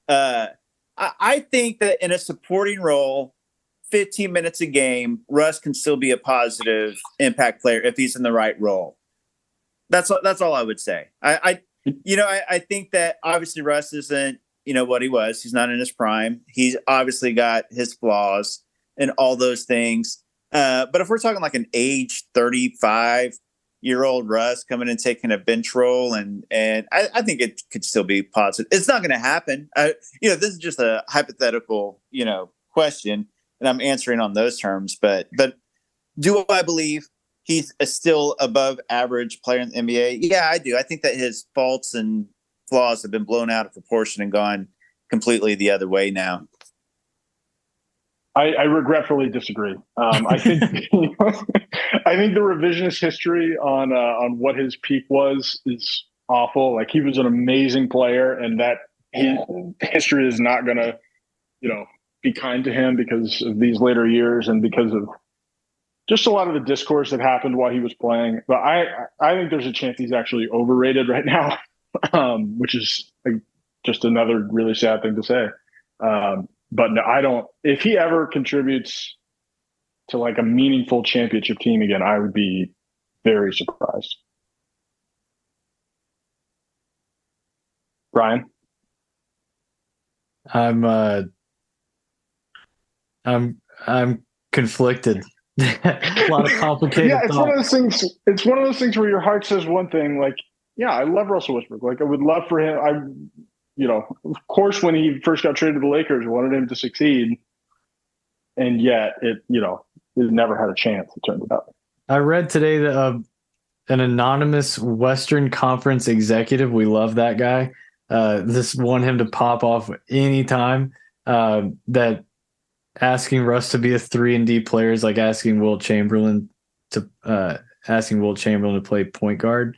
I think that in a supporting role, 15 minutes a game, Russ can still be a positive impact player if he's in the right role. That's all I would say. I think that obviously Russ isn't, what he was. He's not in his prime. He's obviously got his flaws and all those things. But if we're talking like an age 35-year-old Russ coming and taking a bench role, and I think it could still be positive. It's not going to happen. This is just a hypothetical, question, and I'm answering on those terms. But do I believe he's a still above average player in the NBA? Yeah, I do. I think that his faults and flaws have been blown out of proportion and gone completely the other way now. I regretfully disagree. I think I think the revisionist history on what his peak was is awful. Like, he was an amazing player, and that history is not going to, be kind to him because of these later years and because of just a lot of the discourse that happened while he was playing. But I think there's a chance he's actually overrated right now, which is just another really sad thing to say. But no, I don't. If he ever contributes to like a meaningful championship team again, I would be very surprised. Brian, I'm conflicted. A lot of complicated. Yeah, it's one of those things. It's one of those things where your heart says one thing. Like, yeah, I love Russell Westbrook. Like, I would love for him. Of course, when he first got traded to the Lakers, I wanted him to succeed, and yet it never had a chance. It turned out. I read today that an anonymous Western Conference executive, we love that guy, this want him to pop off anytime, that asking Russ to be a 3-and-D player is like asking Wilt Chamberlain to play point guard.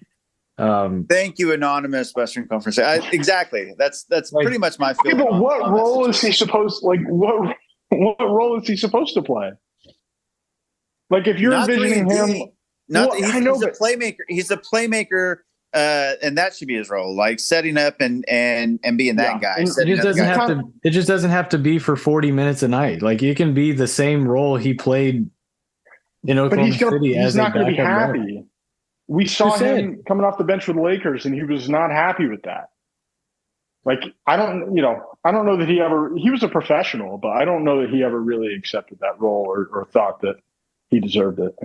Thank you, anonymous Western Conference. Exactly. That's like, pretty much my feeling. But what role is he supposed? Like, what role is he supposed to play? Like, if you're envisioning him, he's a playmaker. He's a playmaker, and that should be his role. Like, setting up and being that guy. It just doesn't have to be for 40 minutes a night. Like, it can be the same role he played in Oklahoma City. He's not going to be happy. We saw him coming off the bench with the Lakers, and he was not happy with that. Like, I don't know that he was a professional, but I don't know that he ever really accepted that role or thought that he deserved it.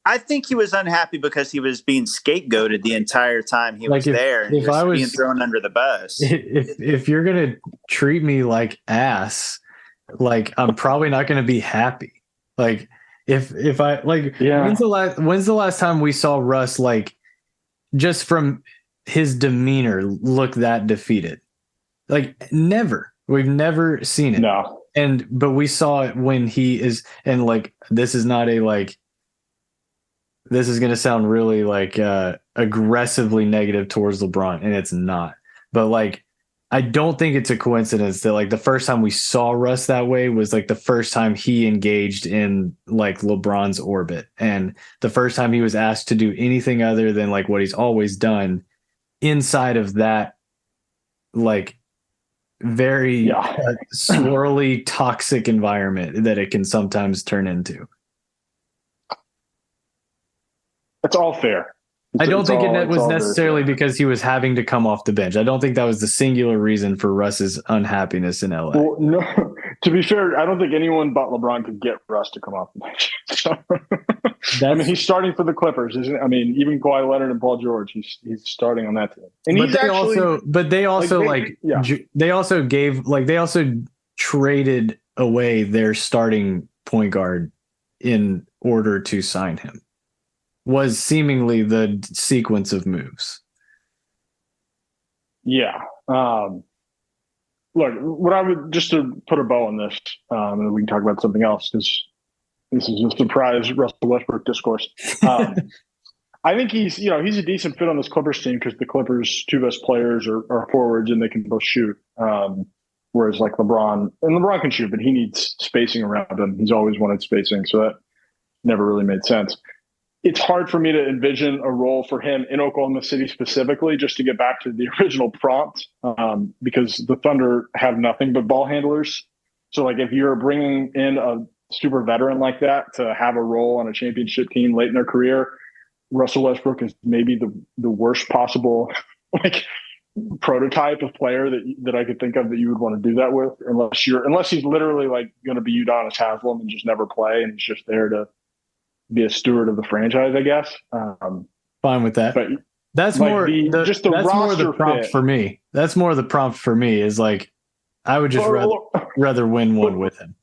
I think he was unhappy because he was being scapegoated the entire time he was there, and he was being thrown under the bus. If you're going to treat me like ass, like, I'm probably not going to be happy. Like, if I like, yeah. When's the last time we saw Russ, like, just from his demeanor, look that defeated? Like, never. We've never seen it. No. But we saw it when he is, and like, this is not a, like, this is going to sound really like aggressively negative towards LeBron, and it's not. But like, I don't think it's a coincidence that like the first time we saw Russ that way was like the first time he engaged in like LeBron's orbit, and the first time he was asked to do anything other than like what he's always done inside of that, like, very swirly, toxic environment that it can sometimes turn into. That's all fair. I don't think it was necessarily because he was having to come off the bench. I don't think that was the singular reason for Russ's unhappiness in LA. Well, no, to be fair, I don't think anyone but LeBron could get Russ to come off the bench. So, I mean, he's starting for the Clippers, isn't it? I mean, even Kawhi Leonard and Paul George, he's starting on that team. And they also traded away their starting point guard in order to sign him. Was seemingly the sequence of moves. Yeah. Look, what I would, just to put a bow on this, and we can talk about something else, because this is a surprise Russell Westbrook discourse. I think he's a decent fit on this Clippers team because the Clippers' two best players are forwards and they can both shoot. Whereas like LeBron can shoot, but he needs spacing around him. He's always wanted spacing, so that never really made sense. It's hard for me to envision a role for him in Oklahoma City specifically, just to get back to the original prompt, because the Thunder have nothing but ball handlers. So like, if you're bringing in a super veteran like that to have a role on a championship team late in their career, Russell Westbrook is maybe the worst possible like prototype of player that I could think of that you would want to do that with, unless he's literally like going to be Udonis Haslem and just never play, and he's just there to be a steward of the franchise, I guess. Fine with that. But that's like more the prompt for me. That's more the prompt for me is like, I would just rather win one with him.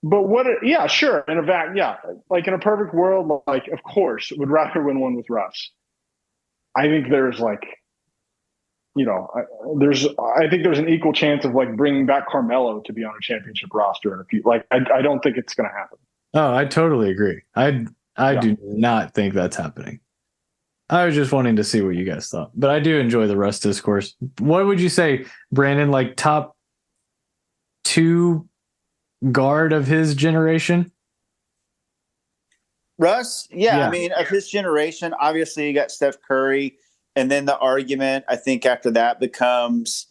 But yeah, sure. In a perfect world, like, of course, would rather win one with Russ. I think there's like I think there's an equal chance of like bringing back Carmelo to be on a championship roster in a few. Like, I don't think it's going to happen. Oh, I totally agree. I do not think that's happening. I was just wanting to see what you guys thought, but I do enjoy the Russ discourse. What would you say, Brandon? Like top 2 guard of his generation? Russ, yeah. I mean, of his generation, obviously you got Steph Curry, and then the argument I think after that becomes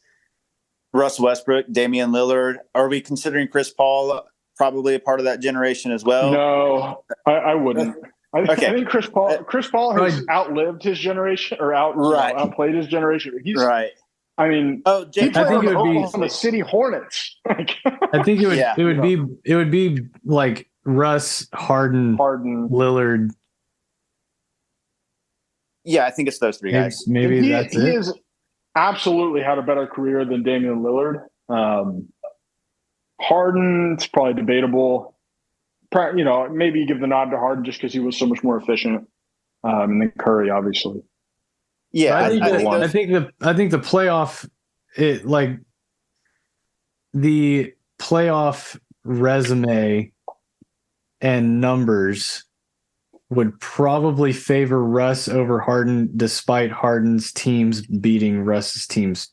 Russ Westbrook, Damian Lillard. Are we considering Chris Paul probably a part of that generation as well? No, I wouldn't. I think Chris Paul has outlived his generation or outplayed his generation. He's right. I mean, he played on the City Hornets. I think it would be like Russ, Harden, Lillard. Yeah, I think it's those 3 guys. Maybe that's it. He has absolutely had a better career than Damian Lillard. Harden's probably debatable. Maybe you give the nod to Harden just because he was so much more efficient, and then Curry, obviously. Yeah, I think the playoff, the playoff resume and numbers would probably favor Russ over Harden, despite Harden's teams beating Russ's teams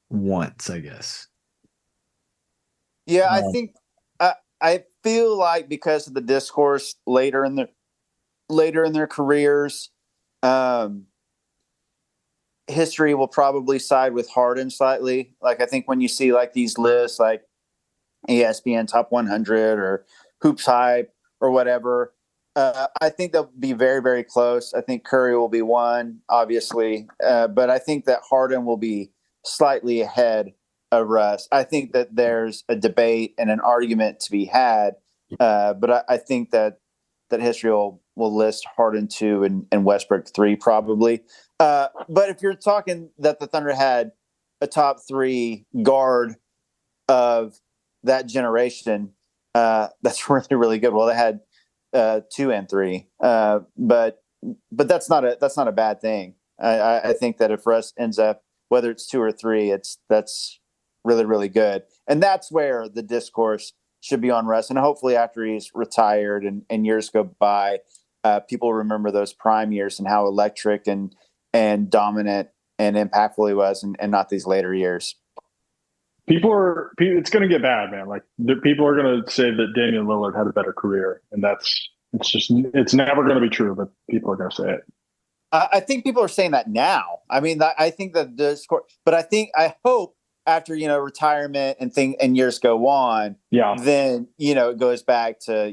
once, I guess. Yeah, I think I feel like because of the discourse later in their careers, history will probably side with Harden slightly. Like I think when you see like these lists, like ESPN Top 100 or Hoops Hype or whatever, I think they'll be very, very close. I think Curry will be one, obviously, but I think that Harden will be slightly ahead of Russ. I think that there's a debate and an argument to be had, but I think that history will list Harden 2 and Westbrook 3 probably. But if you're talking that the Thunder had a top 3 guard of that generation, that's really, really good. Well, they had 2 and 3, but that's not a bad thing. I think that if Russ ends up, whether it's 2 or 3, that's really, really good. And that's where the discourse should be on Russ. And hopefully after he's retired and years go by, people remember those prime years and how electric and dominant and impactful he was, and not these later years. It's going to get bad, man. Like people are going to say that Damian Lillard had a better career, and it's never going to be true, but people are going to say it. I think people are saying that now. I mean, I think that the score, but I hope after, retirement and years go on, then, it goes back to,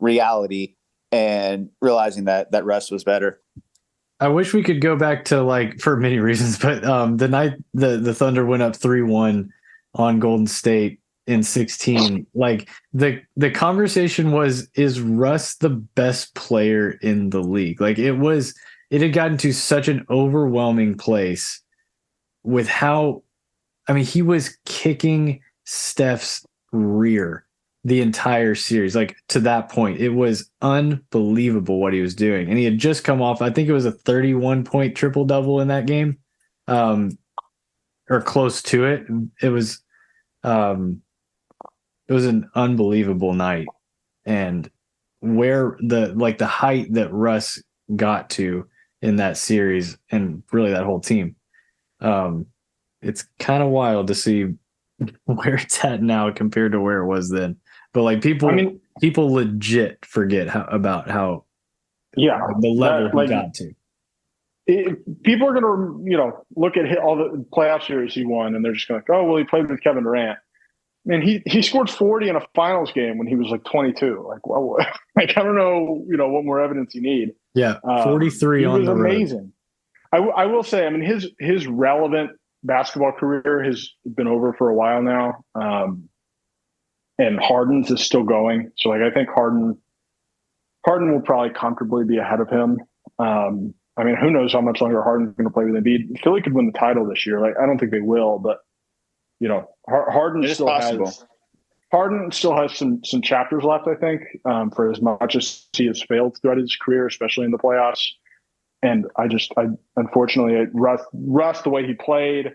reality and realizing that Russ was better. I wish we could go back to for many reasons, but the night the Thunder went up 3-1 on Golden State in 16, the conversation was, is Russ the best player in the league? It had gotten to such an overwhelming place with how, he was kicking Steph's rear the entire series. To that point, it was unbelievable what he was doing. And he had just come off, I think it was a 31-point triple-double in that game, or close to it. It was an unbelievable night. And where the height that Russ got to in that series, and really that whole team, it's kind of wild to see where it's at now compared to where it was then. But people legit forget about how the level he got to. People are going to look at all the playoff series he won, and they're just going to oh well, he played with Kevin Durant. Man, he scored 40 in a finals game when he was 22. I don't know what more evidence you need. 43 on the road. Amazing. I will say, his relevant basketball career has been over for a while now. And Harden's is still going. So I think Harden will probably comfortably be ahead of him. Who knows how much longer Harden's going to play with Embiid. Philly could win the title this year. I don't think they will, but Harden still has some chapters left, I think, for as much as he has failed throughout his career, especially in the playoffs. And I unfortunately, Russ, the way he played,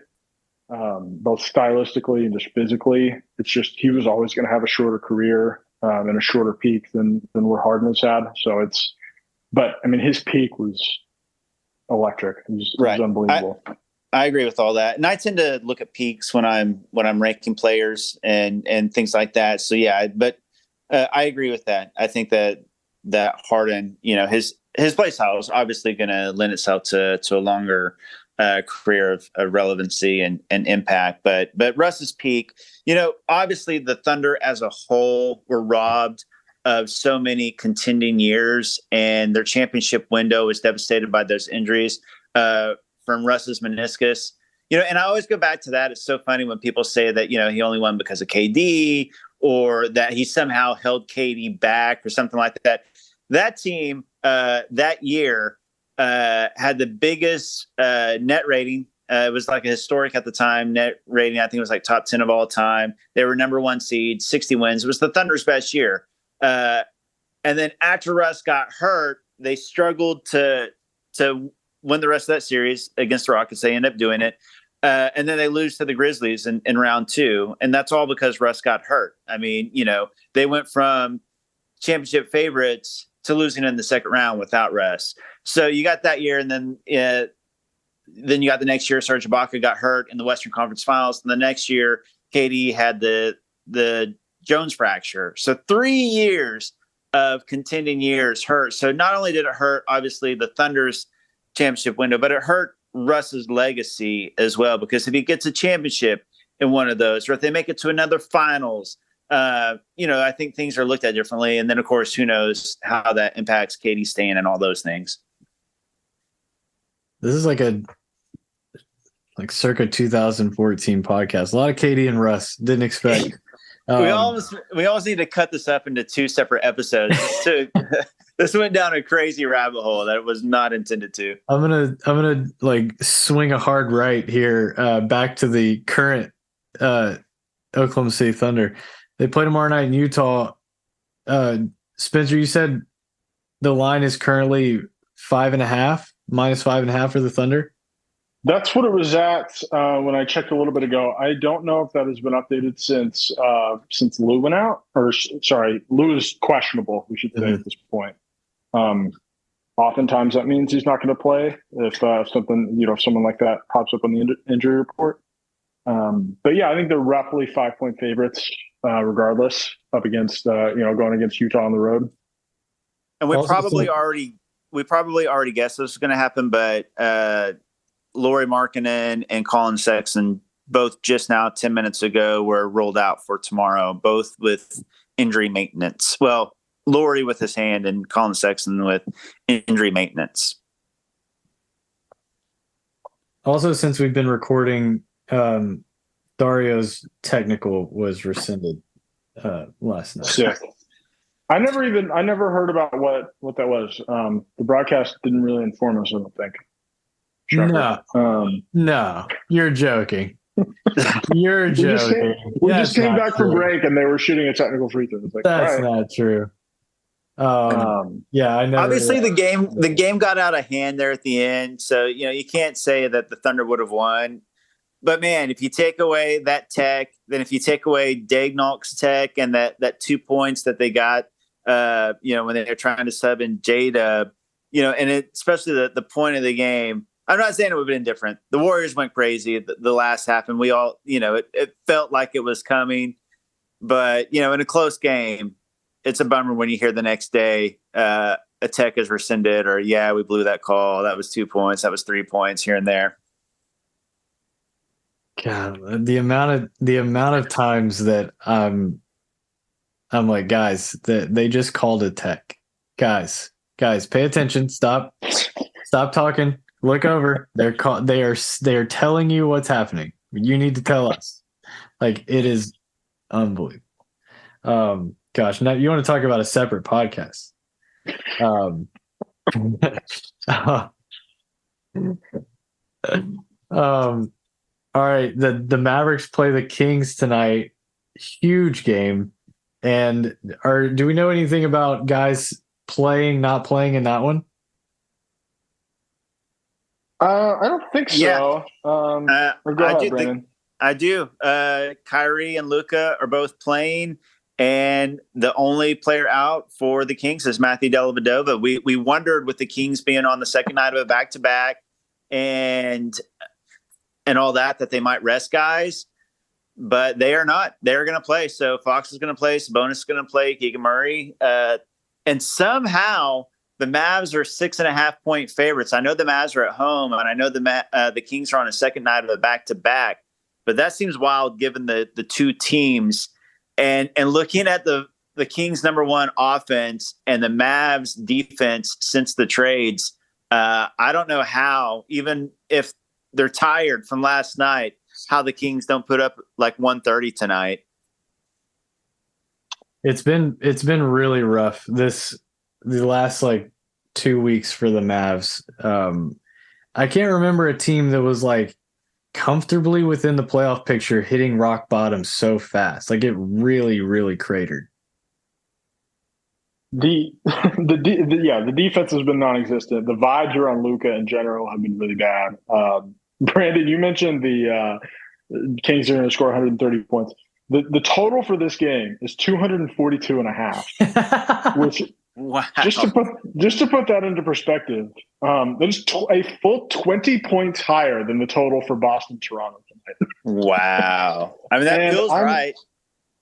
both stylistically and just physically, it's just he was always going to have a shorter career and a shorter peak than where Harden has had. So but I mean, his peak was electric. It was unbelievable. I agree with all that, and I tend to look at peaks when I'm ranking players and things like that. So yeah, but I agree with that. I think that Harden, his play style is obviously going to lend itself to a longer career of relevancy and impact. But Russ's peak, obviously the Thunder as a whole were robbed of so many contending years, and their championship window was devastated by those injuries from Russ's meniscus. And I always go back to that. It's so funny when people say that, he only won because of KD, or that he somehow held KD back or something like that. That team that year had the biggest net rating. It was like a historic at the time net rating. I think it was like top 10 of all time. They were number 1 seed, 60 wins. It was the Thunder's best year. And then after Russ got hurt, they struggled to win the rest of that series against the Rockets. They end up doing it. And then they lose to the Grizzlies in round 2. And that's all because Russ got hurt. I mean, they went from championship favorites to losing in the second round without Russ. So you got that year, and then you got the next year. Serge Ibaka got hurt in the Western Conference Finals, and the next year KD had the Jones fracture. So 3 years of contending years hurt. So not only did it hurt, obviously, the Thunder's championship window, but it hurt Russ's legacy as well, because if he gets a championship in one of those, or if they make it to another finals, I think things are looked at differently. And then, of course, who knows how that impacts KD staying and all those things. This is like circa 2014 podcast. A lot of KD and Russ. Didn't expect. We almost need to cut this up into 2 separate episodes. This went down a crazy rabbit hole that it was not intended to. I'm gonna like swing a hard right here back to the current Oklahoma City Thunder. They play tomorrow night in Utah. Spencer, you said the line is currently -5.5 for the Thunder. That's what it was at when I checked a little bit ago. I don't know if that has been updated since Lou went out. Lou is questionable, we should say, at this point. Oftentimes that means he's not going to play if someone like that pops up on the injury report. But yeah, I think they're roughly 5-point favorites, regardless, up against going against Utah on the road. And we probably already guessed this was going to happen, but Lauri Markkanen and Colin Sexton both just now 10 minutes ago were rolled out for tomorrow, both with injury maintenance. Well, Lauri with his hand and Colin Sexton with injury maintenance. Also, since we've been recording, Dario's technical was rescinded last night. Sick. I never heard about what that was. The broadcast didn't really inform us, I don't think. Shocker. No, you're joking. You're joking. We just came back from break and they were shooting a technical free throw. Like, that's not true. Yeah, I know. Obviously, the game got out of hand there at the end, so you can't say that the Thunder would have won. But man, if you take away that tech, then if you take away Dagnall's tech and that 2 points that they got, when they're trying to sub in J-Dub, and especially the point of the game. I'm not saying it would have been different. The Warriors went crazy at the last half, and we all, it felt like it was coming. But, in a close game, it's a bummer when you hear the next day a tech is rescinded, or, yeah, we blew that call. That was 2 points. That was 3 points here and there. God, the amount of times that I'm like, guys, that they just called a tech. Guys, pay attention. Stop talking. Look over. They are telling you what's happening. You need to tell us. Like, it is unbelievable. Gosh, now you want to talk about a separate podcast. All right, the Mavericks play the Kings tonight. Huge game. And do we know anything about guys playing, not playing in that one? I don't think so. Or go ahead, Brandon. I do. Kyrie and Luka are both playing, and the only player out for the Kings is Matthew Dellavedova. We wondered with the Kings being on the second night of a back-to-back and all that they might rest guys, but they are not. They're going to play. So Fox is going to play. Sabonis is going to play. Keegan Murray. And somehow the Mavs are 6.5-point favorites. I know the Mavs are at home, and I know the Kings are on a second night of a back-to-back. But that seems wild given the two teams. And looking at the Kings' number one offense and the Mavs' defense since the trades, I don't know how, even if they're tired from last night, how the Kings don't put up like 130 tonight. It's been really rough the last like 2 weeks for the Mavs. I can't remember a team that was like comfortably within the playoff picture hitting rock bottom so fast. Like it really, really cratered. The defense has been non-existent. The vibes around Luka in general have been really bad. Brandon, you mentioned the Kings are going to score 130 points. The total for this game is 242 and a half, which wow. Just to put that into perspective, that is a full 20 points higher than the total for Boston Toronto tonight. Wow. I mean, that feels right.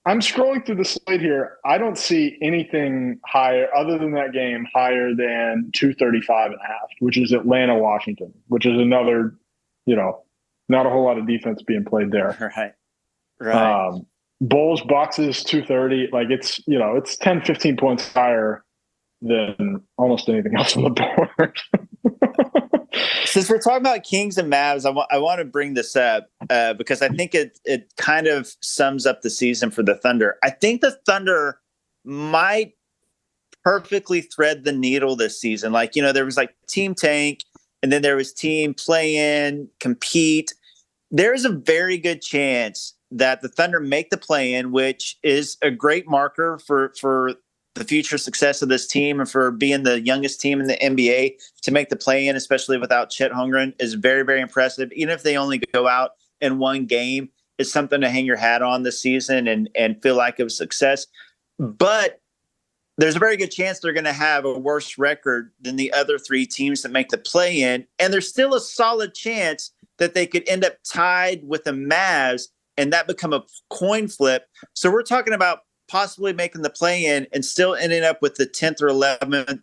I'm scrolling through the slate here. I don't see anything higher other than that game higher than 235 and a half, which is Atlanta, Washington, which is another, not a whole lot of defense being played there. Right. Bulls, Bucks is 230. Like it's 10, 15 points higher than almost anything else on the board. Since we're talking about Kings and Mavs, I want to bring this up because I think it kind of sums up the season for the Thunder. I think the Thunder might perfectly thread the needle this season. Like, there was like team tank, and then there was team play in, compete. There's a very good chance that the Thunder make the play-in, which is a great marker for the future success of this team and for being the youngest team in the NBA to make the play-in, especially without Chet Holmgren, is very, very impressive. Even if they only go out in one game, it's something to hang your hat on this season and feel like it was success. But there's a very good chance they're going to have a worse record than the other three teams that make the play-in. And there's still a solid chance that they could end up tied with the Mavs and that become a coin flip. So we're talking about possibly making the play-in and still ending up with the 10th or 11th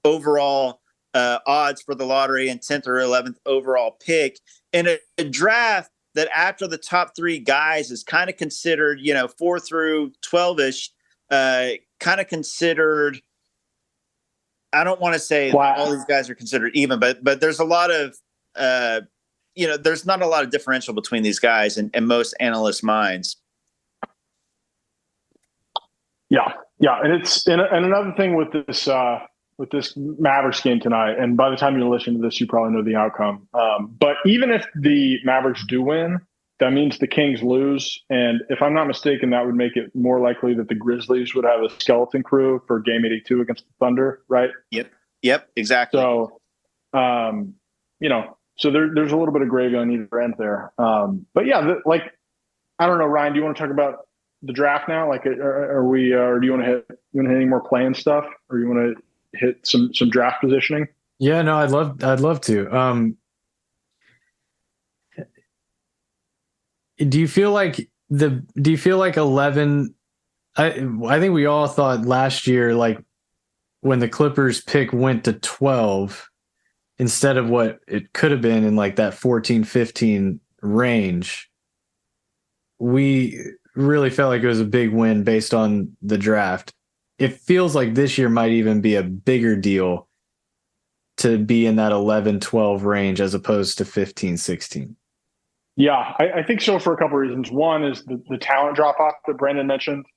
overall odds for the lottery and 10th or 11th overall pick in a draft that after the top three guys is kind of considered, 4 through 12-ish, kind of considered, I don't want to say all these guys are considered even, but there's a lot of, there's not a lot of differential between these guys in most analysts' minds. Yeah. And another thing with this Mavericks game tonight, and by the time you listen to this, you probably know the outcome. But even if the Mavericks do win, that means the Kings lose. And if I'm not mistaken, that would make it more likely that the Grizzlies would have a skeleton crew for Game 82 against the Thunder, right? Yep, exactly. So, so there's a little bit of gravy on either end there. But yeah, I don't know, Ryan, do you want to talk about the draft now? Like, are we, or do you want to hit any more playing stuff, or you want to hit some draft positioning? Yeah, no, I'd love to. Do you feel like 11? I think we all thought last year, like when the Clippers pick went to 12 instead of what it could have been in like that 14-15 range, we really felt like it was a big win based on the draft. It feels like this year might even be a bigger deal to be in that 11-12 range as opposed to 15-16. Yeah, I think so for a couple of reasons. One is the talent drop off that Brandon mentioned.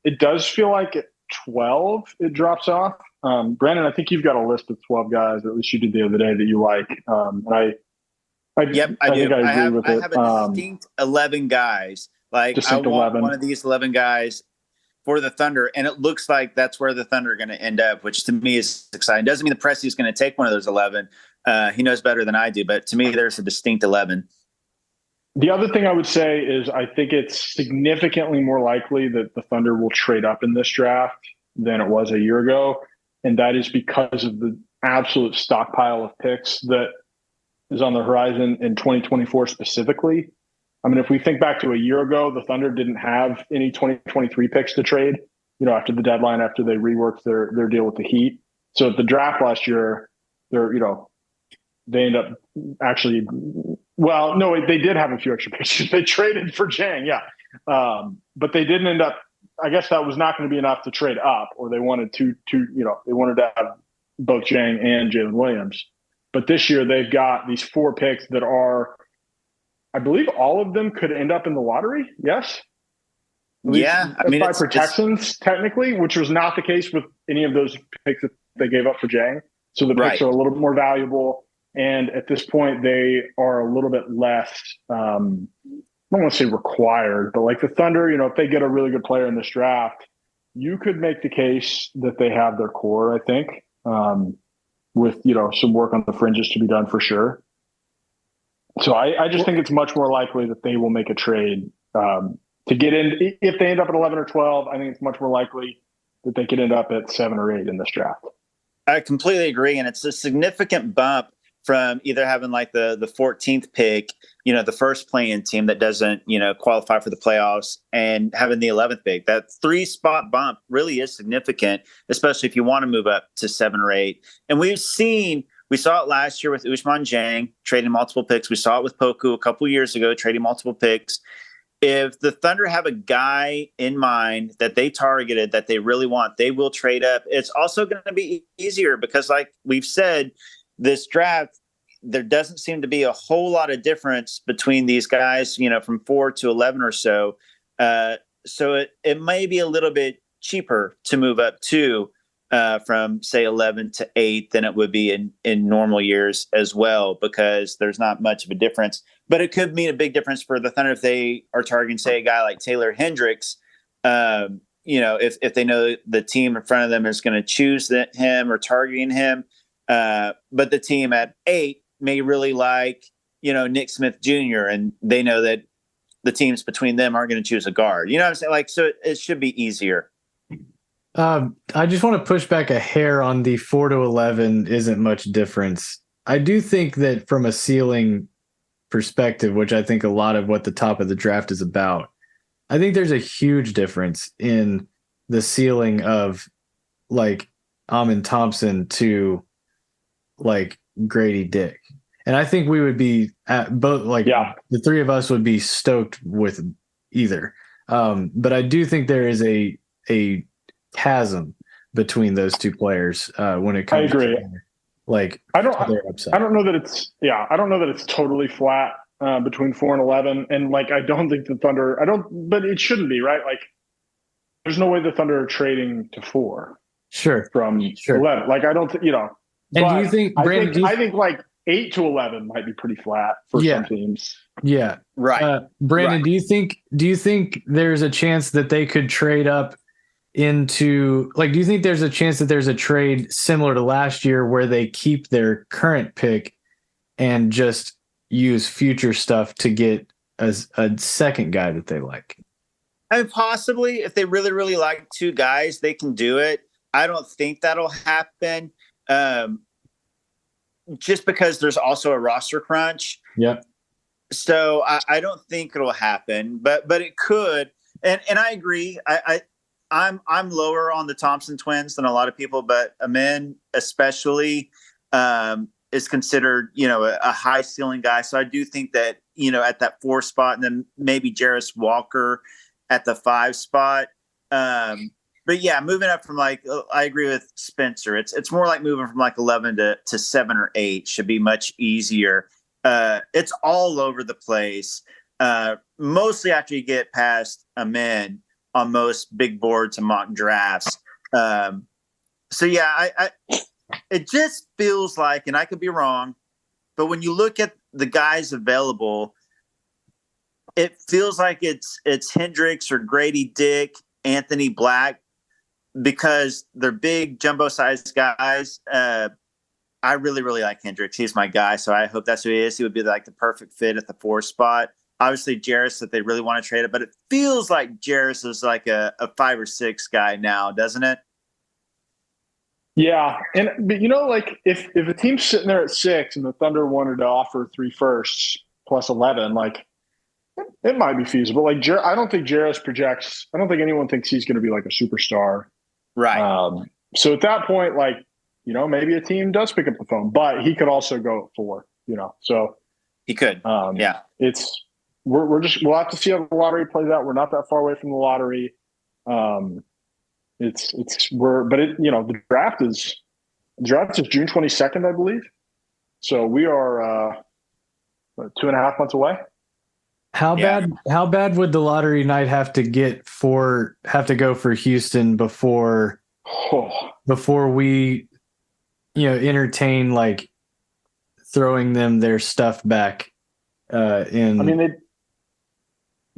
It does feel like at 12 it drops off. Brandon, I think you've got a list of 12 guys, or at least you did the other day, that you like. And I do. I agree with it. I have a distinct 11 guys. Like I want 11. One of these 11 guys for the Thunder, and it looks like that's where the Thunder are going to end up, which to me is exciting. Doesn't mean the Presti is going to take one of those 11. He knows better than I do, but to me, there's a distinct 11. The other thing I would say is I think it's significantly more likely that the Thunder will trade up in this draft than it was a year ago. And that is because of the absolute stockpile of picks that is on the horizon in 2024 specifically. I mean, if we think back to a year ago, the Thunder didn't have any 2023 picks to trade, after the deadline, after they reworked their deal with the Heat. So at the draft last year, they end up actually, well, no, they did have a few extra picks. They traded for Jang, yeah. But they didn't end up, I guess that was not going to be enough to trade up, or they wanted they wanted to have both Jang and Jalen Williams. But this year they've got these 4 picks that are, I believe all of them could end up in the lottery. Yes. Yeah. I mean, by protections technically, which was not the case with any of those picks that they gave up for Jang. So the picks are a little bit more valuable. And at this point, they are a little bit less, I don't want to say required, but like the Thunder, if they get a really good player in this draft, you could make the case that they have their core, I think, with, some work on the fringes to be done for sure. So I just think it's much more likely that they will make a trade to get in. If they end up at 11 or 12, I think it's much more likely that they could end up at 7 or 8 in this draft. I completely agree. And it's a significant bump from either having like the 14th pick, the first play-in team that doesn't, qualify for the playoffs, and having the 11th pick. That 3-spot bump really is significant, especially if you want to move up to 7 or 8. And we saw it last year with Ousmane Dieng trading multiple picks. We saw it with Poku a couple years ago, trading multiple picks. If the Thunder have a guy in mind that they targeted, that they really want, they will trade up. It's also going to be easier because, like we've said, this draft, there doesn't seem to be a whole lot of difference between these guys, from 4 to 11 or so. So it may be a little bit cheaper to move up to from, say, 11 to 8 than it would be in normal years as well, because there's not much of a difference. But it could mean a big difference for the Thunder if they are targeting, say, a guy like Taylor Hendricks. If they know the team in front of them is going to choose him or targeting him. But the team at 8 may really like, Nick Smith Jr., and they know that the teams between them aren't going to choose a guard. You know what I'm saying? Like, so it should be easier. I just want to push back a hair on the 4 to 11 isn't much difference. I do think that from a ceiling perspective, which I think a lot of what the top of the draft is about, I think there's a huge difference in the ceiling of like Amin Thompson to like Grady Dick. And I think we would be at both, the three of us would be stoked with either. But I do think there is a chasm between those two players when it comes. I agree. I don't know that it's totally flat between 4 and 11. And I don't think the Thunder, but it shouldn't be, right? Like, there's no way the Thunder are trading to 4. Sure. From 11. I don't, And do you think, Brandon, I think 8 to 11 might be pretty flat for some teams. Yeah. Right. Brandon, do you think there's a chance that they could trade up into, do you think there's a chance that there's a trade similar to last year where they keep their current pick and just use future stuff to get a second guy that they like? I mean, possibly if they really, really like 2 guys, they can do it. I don't think that'll happen. Just because there's also a roster crunch. Yeah. So I don't think it'll happen, but it could. And I agree. I'm lower on the Thompson twins than a lot of people, but Amin especially is considered, a high ceiling guy. So I do think that, at that 4 spot, and then maybe Jarris Walker at the 5 spot. But yeah, moving up from I agree with Spencer. It's more like moving from 11 to 7 or 8 should be much easier. It's all over the place. Mostly after you get past Amin on most big boards and mock drafts. So yeah, it just feels like, and I could be wrong, but when you look at the guys available, it feels like it's Hendricks or Grady Dick Anthony Black, because they're big jumbo-sized guys. I really, really like Hendricks. He's my guy, so I hope that's who he is. He would be like the perfect fit at the 4 spot. Obviously, Jarris that they really want to trade it, but it feels like Jarris is like a 5 or 6 guy now, doesn't it? Yeah, but like if a team's sitting there at 6 and the Thunder wanted to offer 3 firsts plus 11, like it might be feasible. Like I don't think Jarris projects. I don't think anyone thinks he's going to be like a superstar. Right. So at that point, like maybe a team does pick up the phone, but he could also go at 4. So he could. Yeah. We'll have to see how the lottery plays out. We're not that far away from the lottery. The draft is June 22nd, I believe. So we are 2.5 months away. How bad would the lottery night have to go for Houston before we entertain like throwing them their stuff back in? I mean,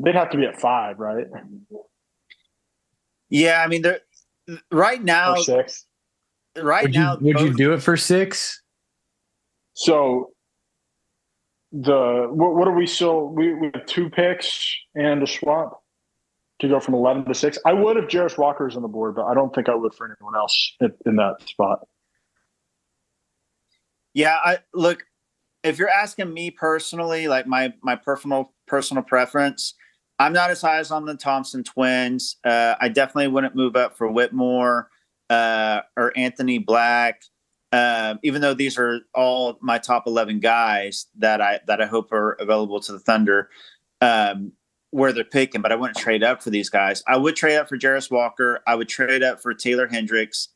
they'd have to be at 5, right? Yeah, I mean, they're right now. Or 6. Right now, would you do it for 6? So what are we still? We have 2 picks and a swap to go from 11 to 6. I would if Jarris Walker is on the board, but I don't think I would for anyone else in that spot. Yeah, look. If you're asking me personally, like my personal preference, I'm not as high as on the Thompson twins. I definitely wouldn't move up for Whitmore or Anthony Black, even though these are all my top 11 guys that I hope are available to the Thunder where they're picking. But I wouldn't trade up for these guys. I would trade up for Jarris Walker. I would trade up for Taylor Hendricks.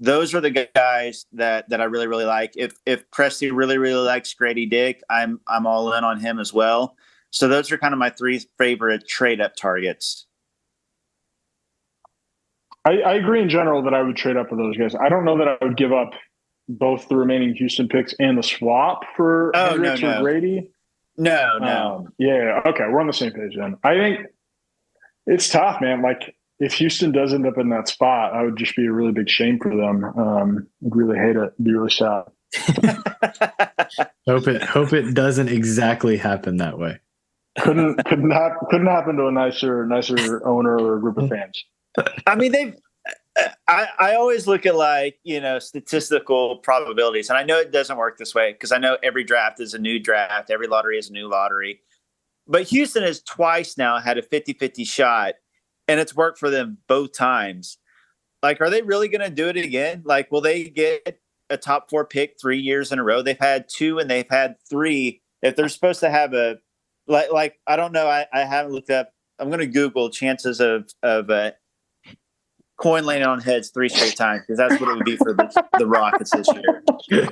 Those are the guys that I really, really like. If Presti really, really likes Grady Dick, I'm all in on him as well. So those are kind of my 3 favorite trade up targets. I agree in general that I would trade up for those guys. I don't know that I would give up both the remaining Houston picks and the swap for Hendricks or Grady. No. Yeah. Okay. We're on the same page then. I think it's tough, man. Like if Houston does end up in that spot, I would just be a really big shame for them. I'd really hate it. It'd be really sad. Hope it doesn't exactly happen that way. Couldn't happen to a nicer owner or a group of fans. I mean, I always look at like, statistical probabilities. And I know it doesn't work this way because I know every draft is a new draft. Every lottery is a new lottery. But Houston has twice now had a 50-50 shot, and it's worked for them both times. Like, are they really going to do it again? Like, will they get a top 4 pick 3 years in a row? They've had 2 and they've had 3. If they're supposed to have a like I don't know. I haven't looked up. I'm going to Google chances of coin landing on heads 3 straight times because that's what it would be for the Rockets this year.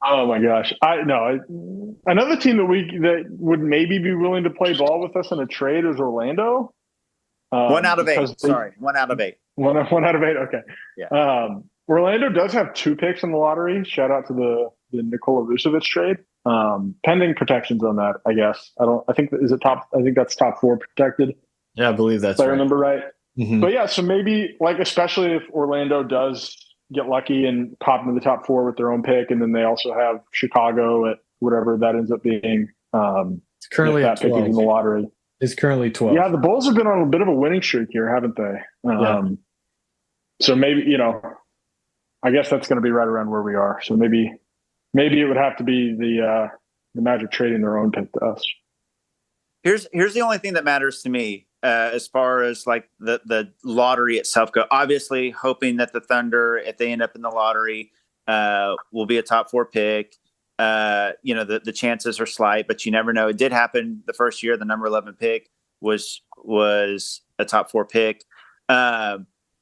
Oh my gosh! Another team that would maybe be willing to play ball with us in a trade is Orlando. 1 out of 8. Sorry, 1 out of 8. 1 out of 8. Okay. Yeah. Orlando does have 2 picks in the lottery. Shout out to the Nikola Vucevic trade. Pending protections on that, I guess. I think that's top 4 protected. Yeah, I believe that's if I remember right. Mm-hmm. But yeah, so maybe like especially if Orlando does get lucky and pop into the top 4 with their own pick, and then they also have Chicago at whatever that ends up being. It's currently at 12. In the lottery. It's currently 12. Yeah, the Bulls have been on a bit of a winning streak here, haven't they? So maybe I guess that's going to be right around where we are. So maybe it would have to be the Magic trading their own pick to us. Here's the only thing that matters to me as far as like the lottery itself go. Obviously, hoping that the Thunder, if they end up in the lottery, will be a top 4 pick. The chances are slight, but you never know. It did happen the first year. The number 11 pick was a top 4 pick.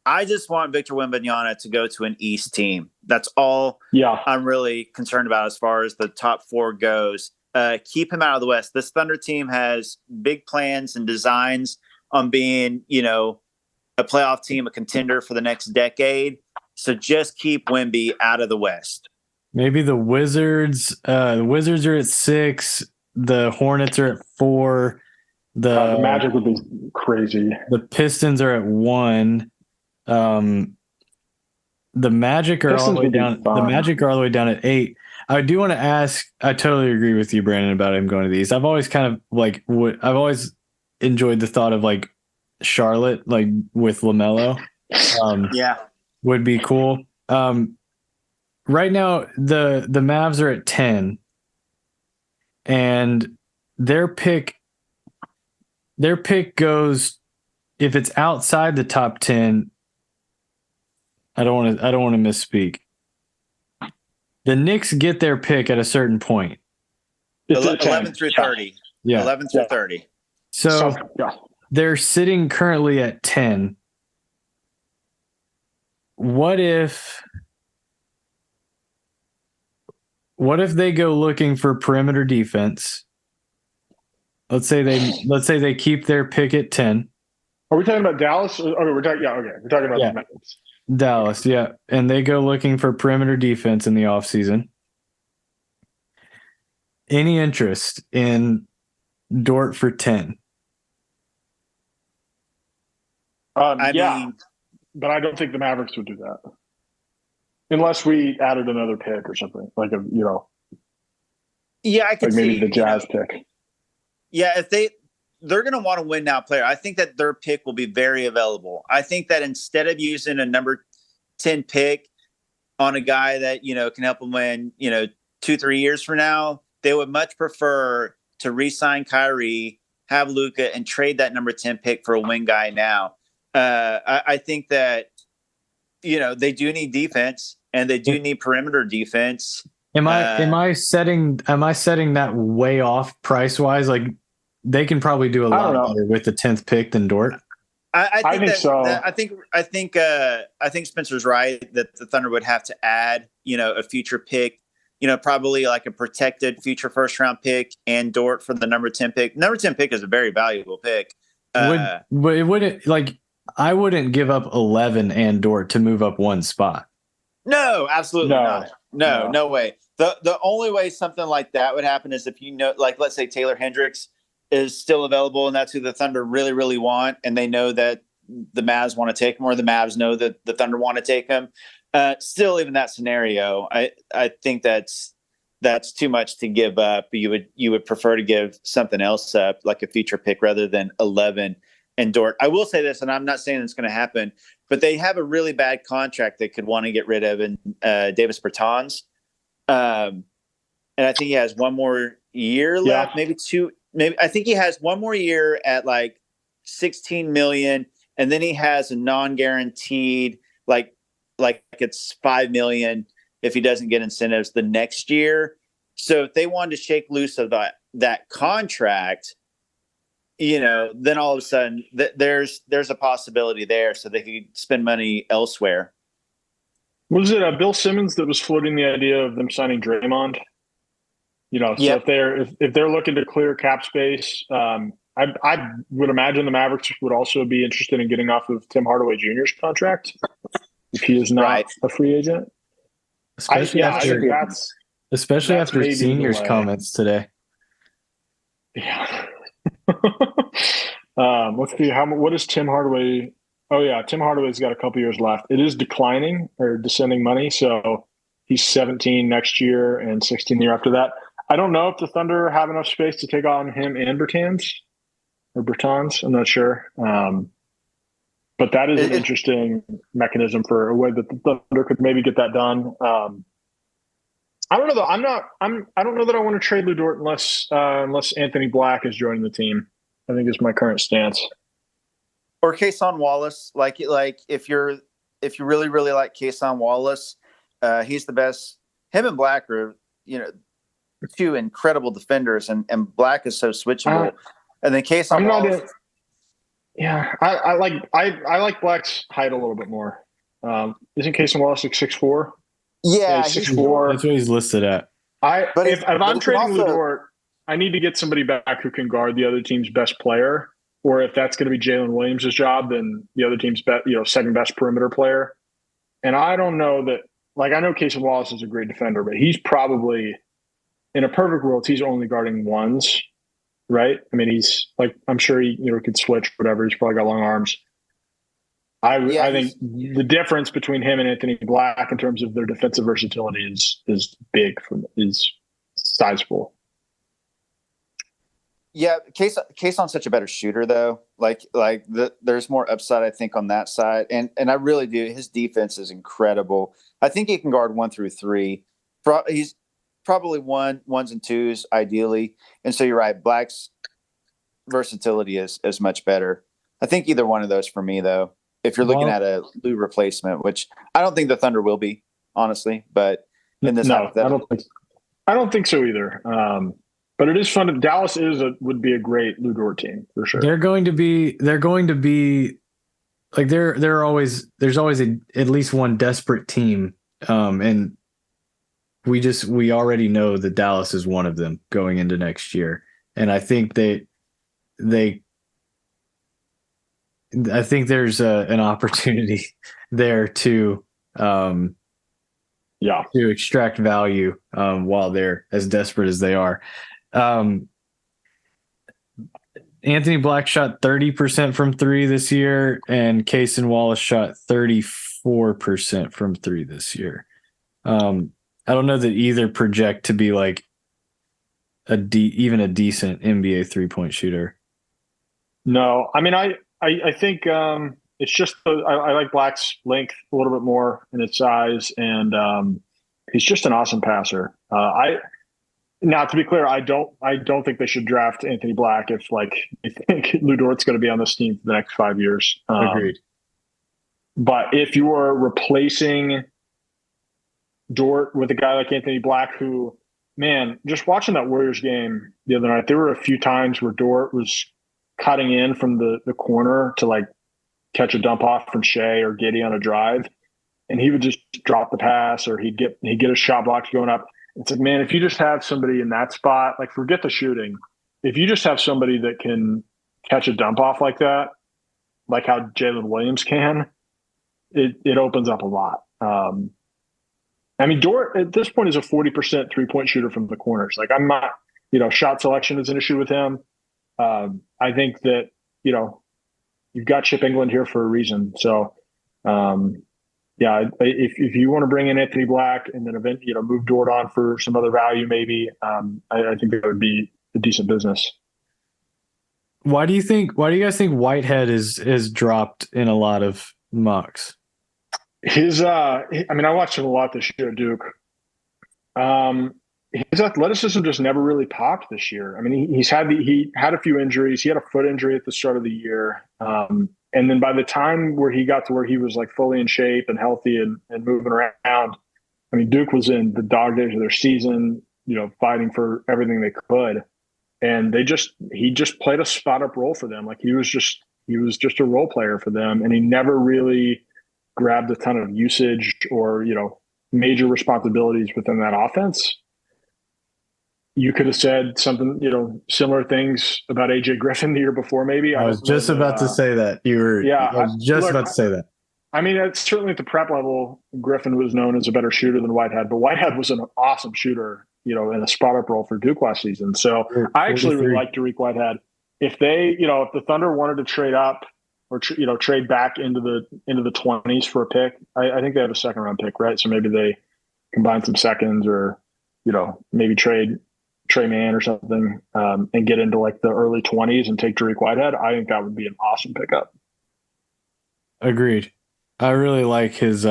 I just want Victor Wembanyama to go to an East team. That's all I'm really concerned about as far as the top 4 goes. Keep him out of the West. This Thunder team has big plans and designs on being, a playoff team, a contender for the next decade. So just keep Wemby out of the West. Maybe the Wizards. The Wizards are at 6. The Hornets are at 4. The Magic would be crazy. The Pistons are at 1. The Magic are all the way down. The Magic are all the way down at 8. I do want to ask. I totally agree with you, Brandon, about him going to the East. I've always kind of like. I've always enjoyed the thought of like Charlotte, like with LaMelo. Would be cool. Right now, the Mavs are at 10, and their pick goes, if it's outside the top 10. I don't want to misspeak. The Knicks get their pick at a certain point. 11 through 30. Yeah. 11 through 30. So they're sitting currently at 10. What if they go looking for perimeter defense? Let's say they keep their pick at 10. Are we talking about Dallas? Okay, we're talking about the Mavericks. Dallas, yeah. And they go looking for perimeter defense in the offseason. Any interest in Dort for 10? I mean, but I don't think the Mavericks would do that. Unless we added another pick or something. I could see maybe the Jazz pick. Yeah, if they're going to want to win now player. I think that their pick will be very available. I think that instead of using a number 10 pick on a guy that, can help them win, 2-3 years from now, they would much prefer to re-sign Kyrie, have Luka, and trade that number 10 pick for a win guy now. I think that, they do need defense and they do need perimeter defense. Am I setting that way off price wise? Like, they can probably do a lot better with the 10th pick than Dort. I think so. I think Spencer's right that the Thunder would have to add, a future pick, probably like a protected future first round pick and Dort for the number 10 pick. Number 10 pick is a very valuable pick. But it wouldn't, like, I wouldn't give up 11 and Dort to move up one spot. No, absolutely not. No way. The only way something like that would happen is if like, let's say Taylor Hendricks is still available and that's who the Thunder really, really want. And they know that the Mavs want to take him, or the Mavs know that the Thunder want to take him. Still, even that scenario, I think that's too much to give up. You would prefer to give something else up, like a future pick, rather than 11 and Dort. I will say this, and I'm not saying it's going to happen, but they have a really bad contract they could want to get rid of in Davis Bertans. And I think he has one more year left, maybe two. Maybe I think he has one more year at like $16 million, and then he has a non-guaranteed like it's $5 million if he doesn't get incentives the next year. So if they wanted to shake loose of that contract, then all of a sudden there's a possibility there, so they could spend money elsewhere. Was it Bill Simmons that was floating the idea of them signing Draymond? If they're looking to clear cap space, I would imagine the Mavericks would also be interested in getting off of Tim Hardaway Jr.'s contract if he is not a free agent. Especially after Senior's comments today. Yeah. Let's see. What is Tim Hardaway? Oh yeah, Tim Hardaway's got a couple years left. It is declining or descending money, so he's 17 next year and 16 the year after that. I don't know if the Thunder have enough space to take on him and Bertans. I'm not sure. But that is an interesting mechanism for a way that the Thunder could maybe get that done. I don't know though. I don't know that I want to trade Lou Dort unless Anthony Black is joining the team. I think is my current stance. Or Kason Wallace, like if you really, really like Kason Wallace, he's the best. Him and Black are, two incredible defenders, and Black is so switchable. And then Kason Wallace. I like Black's height a little bit more. Isn't Kason Wallace like 6'4"? Yeah, he's 6'4". That's what he's listed at. If I'm trading Lou Dort, I need to get somebody back who can guard the other team's best player. Or if that's going to be Jalen Williams' job, then the other team's second best perimeter player. And I don't know that. Like, I know Kason Wallace is a great defender, but he's probably, in a perfect world, he's only guarding ones. right? I mean, he's like, I'm sure he could switch, whatever. He's probably got long arms. Yeah, I think the difference between him and Anthony Black in terms of their defensive versatility is big, is sizable. Yeah, Kayson's such a better shooter though. There's more upside, I think, on that side, and I really do. His defense is incredible. I think he can guard 1 through 3. He's probably ones and twos ideally, and so you're right. Black's versatility is much better. I think either one of those for me though. If you're looking at a Lou replacement, which I don't think the Thunder will be, honestly, but in this hypothetical, I don't think so either. But it is fun. Dallas would be a great Lou Dort team for sure. They're going to be like there's always at least one desperate team, and we already know that Dallas is one of them going into next year, and I think I think there's an opportunity there to to extract value while they're as desperate as they are. Anthony Black shot 30% from 3 this year, and Cason Wallace shot 34% from 3 this year. I don't know that either project to be like even a decent NBA 3-point shooter. No, I mean, I think it's just I like Black's length a little bit more and its size, and he's just an awesome passer. Now, to be clear, I don't think they should draft Anthony Black if you think Lou Dort's going to be on this team for the next 5 years. Agreed. But if you are replacing Dort with a guy like Anthony Black, who, man, just watching that Warriors game the other night, there were a few times where Dort was cutting in from the corner to catch a dump off from Shea or Giddey on a drive, and he would just drop the pass, or he'd get a shot block going up. It's like, man, if you just have somebody in that spot, forget the shooting. If you just have somebody that can catch a dump off like that, like how Jalen Williams can, it opens up a lot. I mean, Dort at this point is a 40% 3-point shooter from the corners. I'm not, shot selection is an issue with him. I think that, you've got Chip England here for a reason. So, if you want to bring in Anthony Black and then move Dort on for some other value, maybe, I think that would be a decent business. Why do you guys think Whitehead is dropped in a lot of mocks? I watched him a lot this year at Duke. His athleticism just never really popped this year. I mean, he had a few injuries. He had a foot injury at the start of the year. And then by the time where he got to where he was fully in shape and healthy and moving around, I mean, Duke was in the dog days of their season, fighting for everything they could. And he just played a spot up role for them. He was just a role player for them. And he never really grabbed a ton of usage or, major responsibilities within that offense. You could have said something, similar things about AJ Griffin the year before, maybe. I was just about to say that. About to say that. I mean, it's certainly at the prep level, Griffin was known as a better shooter than Whitehead, but Whitehead was an awesome shooter, in a spot up role for Duke last season. So I actually really like Dariq Whitehead. If if the Thunder wanted to trade up or trade back into the 20s for a pick, I think they have a 2nd round pick, right? So maybe they combine some seconds, or maybe trade Trey Mann or something, and get into the early 20s and take Dariq Whitehead. I think that would be an awesome pickup. Agreed. I really like his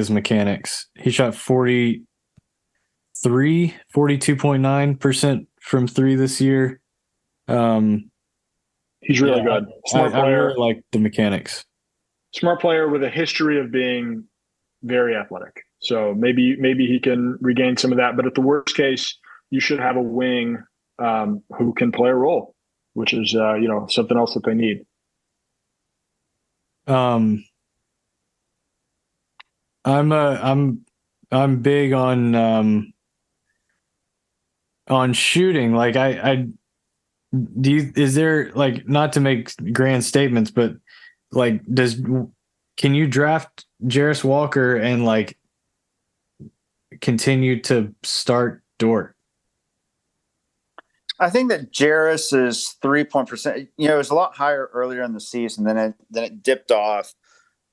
mechanics. He shot 42.9% from 3 this year. He's really good. Smart player. I really like the mechanics. Smart player with a history of being very athletic. So maybe he can regain some of that. But at the worst case, you should have a wing who can play a role, which is something else that they need. I'm big on shooting. Is there not to make grand statements, but can you draft Jarris Walker and continue to start Dort? I think that Jarris's 3-point percent, it was a lot higher earlier in the season, then it dipped off,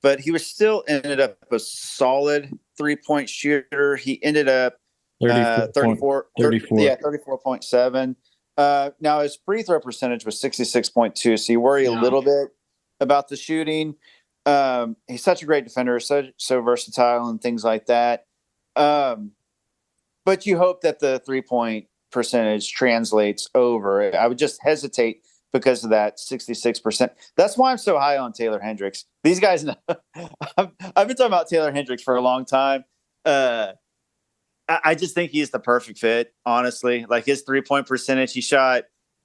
but he was still ended up a solid 3-point shooter. He ended up 34. 34.7. Now his free throw percentage was 66.2. So you worry a little bit about the shooting. He's such a great defender, so versatile and things like that. But you hope that the 3-point percentage translates over. I would just hesitate because of that 66%. That's why I'm so high on Taylor Hendricks. These guys know. I've been talking about Taylor Hendricks for a long time. I just think he's the perfect fit, honestly. Like his 3-point percentage, he shot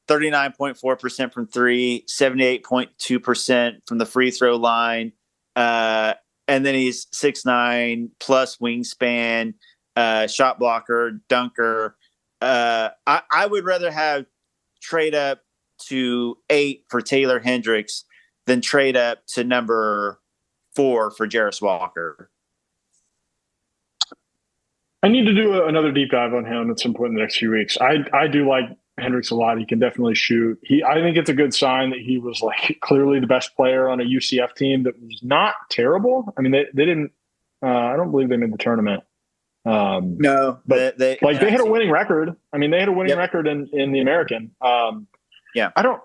39.4% from three, 78.2% from the free throw line. And then he's 6'9", plus wingspan, shot blocker, dunker. I would rather have trade up to 8 for Taylor Hendricks than trade up to number 4 for Jarris Walker. I need to do another deep dive on him at some point in the next few weeks. I do like Hendricks a lot. He can definitely shoot. I think it's a good sign that he was like clearly the best player on a UCF team that was not terrible. I mean, they didn't. I don't believe they made the tournament. No, but they had a winning record. I mean, they had a winning record in the American. Yeah, I don't.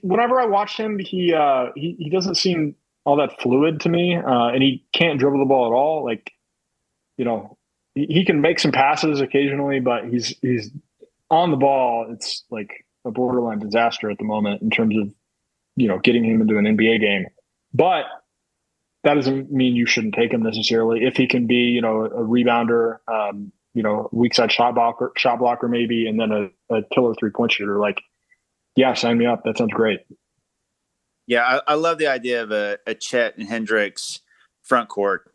Whenever I watch him, he doesn't seem all that fluid to me, and he can't dribble the ball at all. Like, he can make some passes occasionally, but he's on the ball. It's like a borderline disaster at the moment in terms of, getting him into an NBA game. But that doesn't mean you shouldn't take him necessarily if he can be, a rebounder, weak side shot blocker maybe, and then a killer 3-point shooter. Like, yeah, sign me up. That sounds great. Yeah, I love the idea of a Chet and Hendricks front court.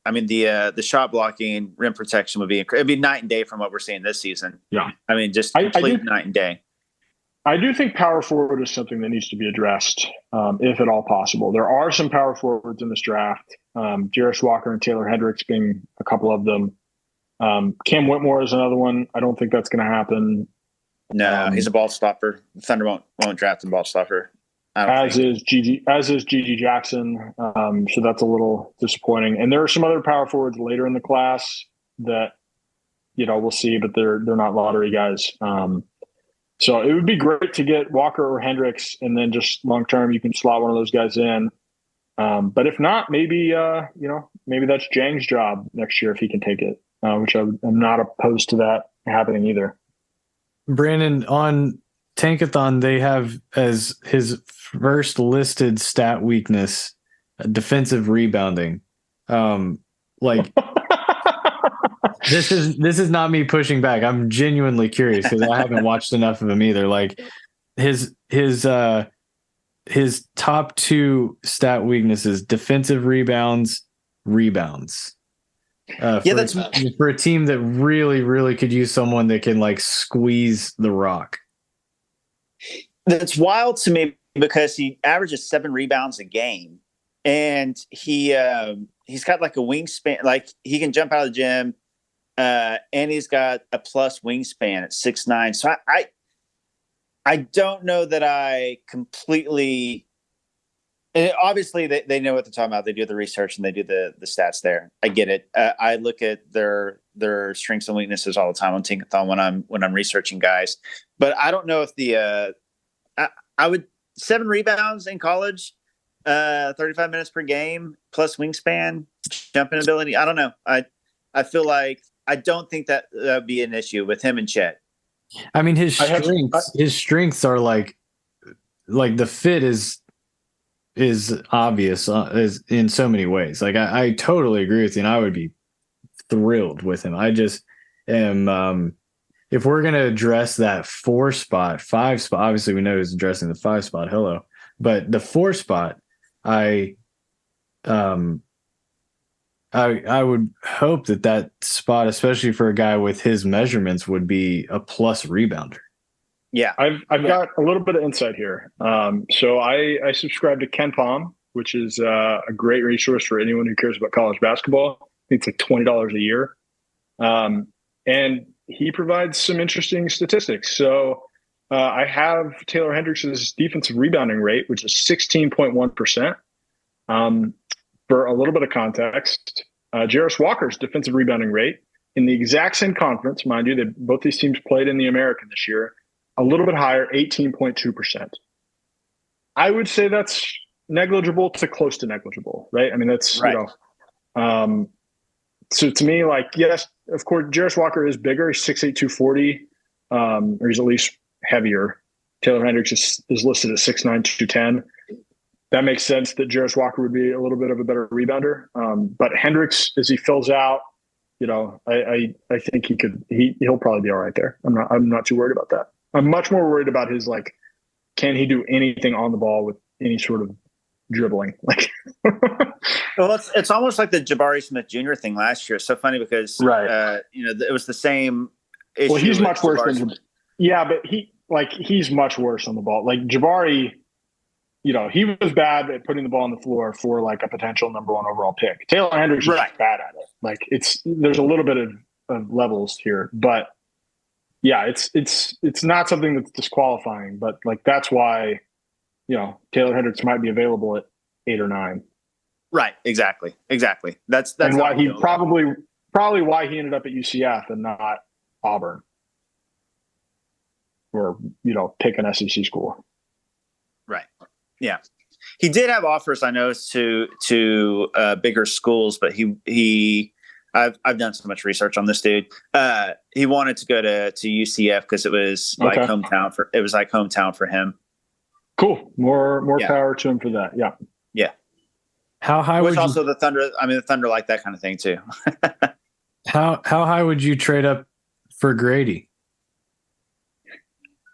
I mean, the shot blocking, rim protection it'd be night and day from what we're seeing this season. Yeah. I mean, just complete night and day. I do think power forward is something that needs to be addressed, if at all possible. There are some power forwards in this draft. Jarris Walker and Taylor Hendricks being a couple of them. Cam Whitmore is another one. I don't think that's going to happen. No, he's a ball stopper. Thunder won't draft a ball stopper. As is Gigi Jackson. So that's a little disappointing. And there are some other power forwards later in the class that, we'll see, but they're not lottery guys. So it would be great to get Walker or Hendricks, and then just long term you can slot one of those guys in. But if not, maybe maybe that's Jang's job next year if he can take it, which I'm not opposed to that happening either. Brandon, on Tankathon, they have as his first listed stat weakness defensive rebounding. This is not me pushing back. I'm genuinely curious because I haven't watched enough of him either. Like his top 2 stat weaknesses: defensive rebounds. That's for a team that really, really could use someone that can like squeeze the rock. That's wild to me because he averages 7 rebounds a game, and he's got like a wingspan, like he can jump out of the gym. And he's got a plus wingspan at 6'9". So I don't know that I completely. And obviously, they know what they're talking about. They do the research and they do the stats there. I get it. I look at their strengths and weaknesses all the time on Tinkathon when I'm researching guys. But I don't know if I would 7 rebounds in college, 35 minutes per game plus wingspan, jumping ability. I don't know. I feel like. I don't think that would be an issue with him and Chet. I mean, his strengths are like the fit is obvious is in so many ways. Like I totally agree with you, and I would be thrilled with him. I just am. If we're gonna address that 5 spot, obviously we know he's addressing the 5 spot. Hello, but the 4 spot, I would hope that spot, especially for a guy with his measurements, would be a plus rebounder. Yeah. I've got a little bit of insight here. So I subscribe to Ken Palm, which is a great resource for anyone who cares about college basketball. I think it's like $20 a year. And he provides some interesting statistics. So I have Taylor Hendricks' defensive rebounding rate, which is 16.1%. For a little bit of context, Jarris Walker's defensive rebounding rate in the exact same conference, mind you, both these teams played in the American this year, a little bit higher, 18.2%. I would say that's negligible to close to negligible, right? I mean, that's, right. So to me, like, yes, of course, Jarris Walker is bigger. He's 6'8", 240, or he's at least heavier. Taylor Hendricks is listed at 6'9", 210. That makes sense that Jarris Walker would be a little bit of a better rebounder. But Hendricks, as he fills out, I think he'll probably be all right there. I'm not too worried about that. I'm much more worried about his, like, can he do anything on the ball with any sort of dribbling? Like, well, it's almost like the Jabari Smith Jr. thing last year. It's so funny because right. It was the same issue. Well, he's much worse than but he's much worse on the ball. Like Jabari, he was bad at putting the ball on the floor for like a potential number 1 overall pick. Taylor Hendricks is bad at it. Like there's a little bit of levels here, but yeah, it's not something that's disqualifying, but like that's why, Taylor Hendricks might be available at 8 or 9. Right. Exactly. That's and why he probably why he ended up at UCF and not Auburn or, pick an SEC school. Right. Yeah. He did have offers, I know, to bigger schools, but I've done so much research on this dude. He wanted to go to UCF because it was like hometown for him. Cool. More power to him for that. Yeah. Yeah. How high Which would also the Thunder, the Thunder like that kind of thing too. How high would you trade up for Grady?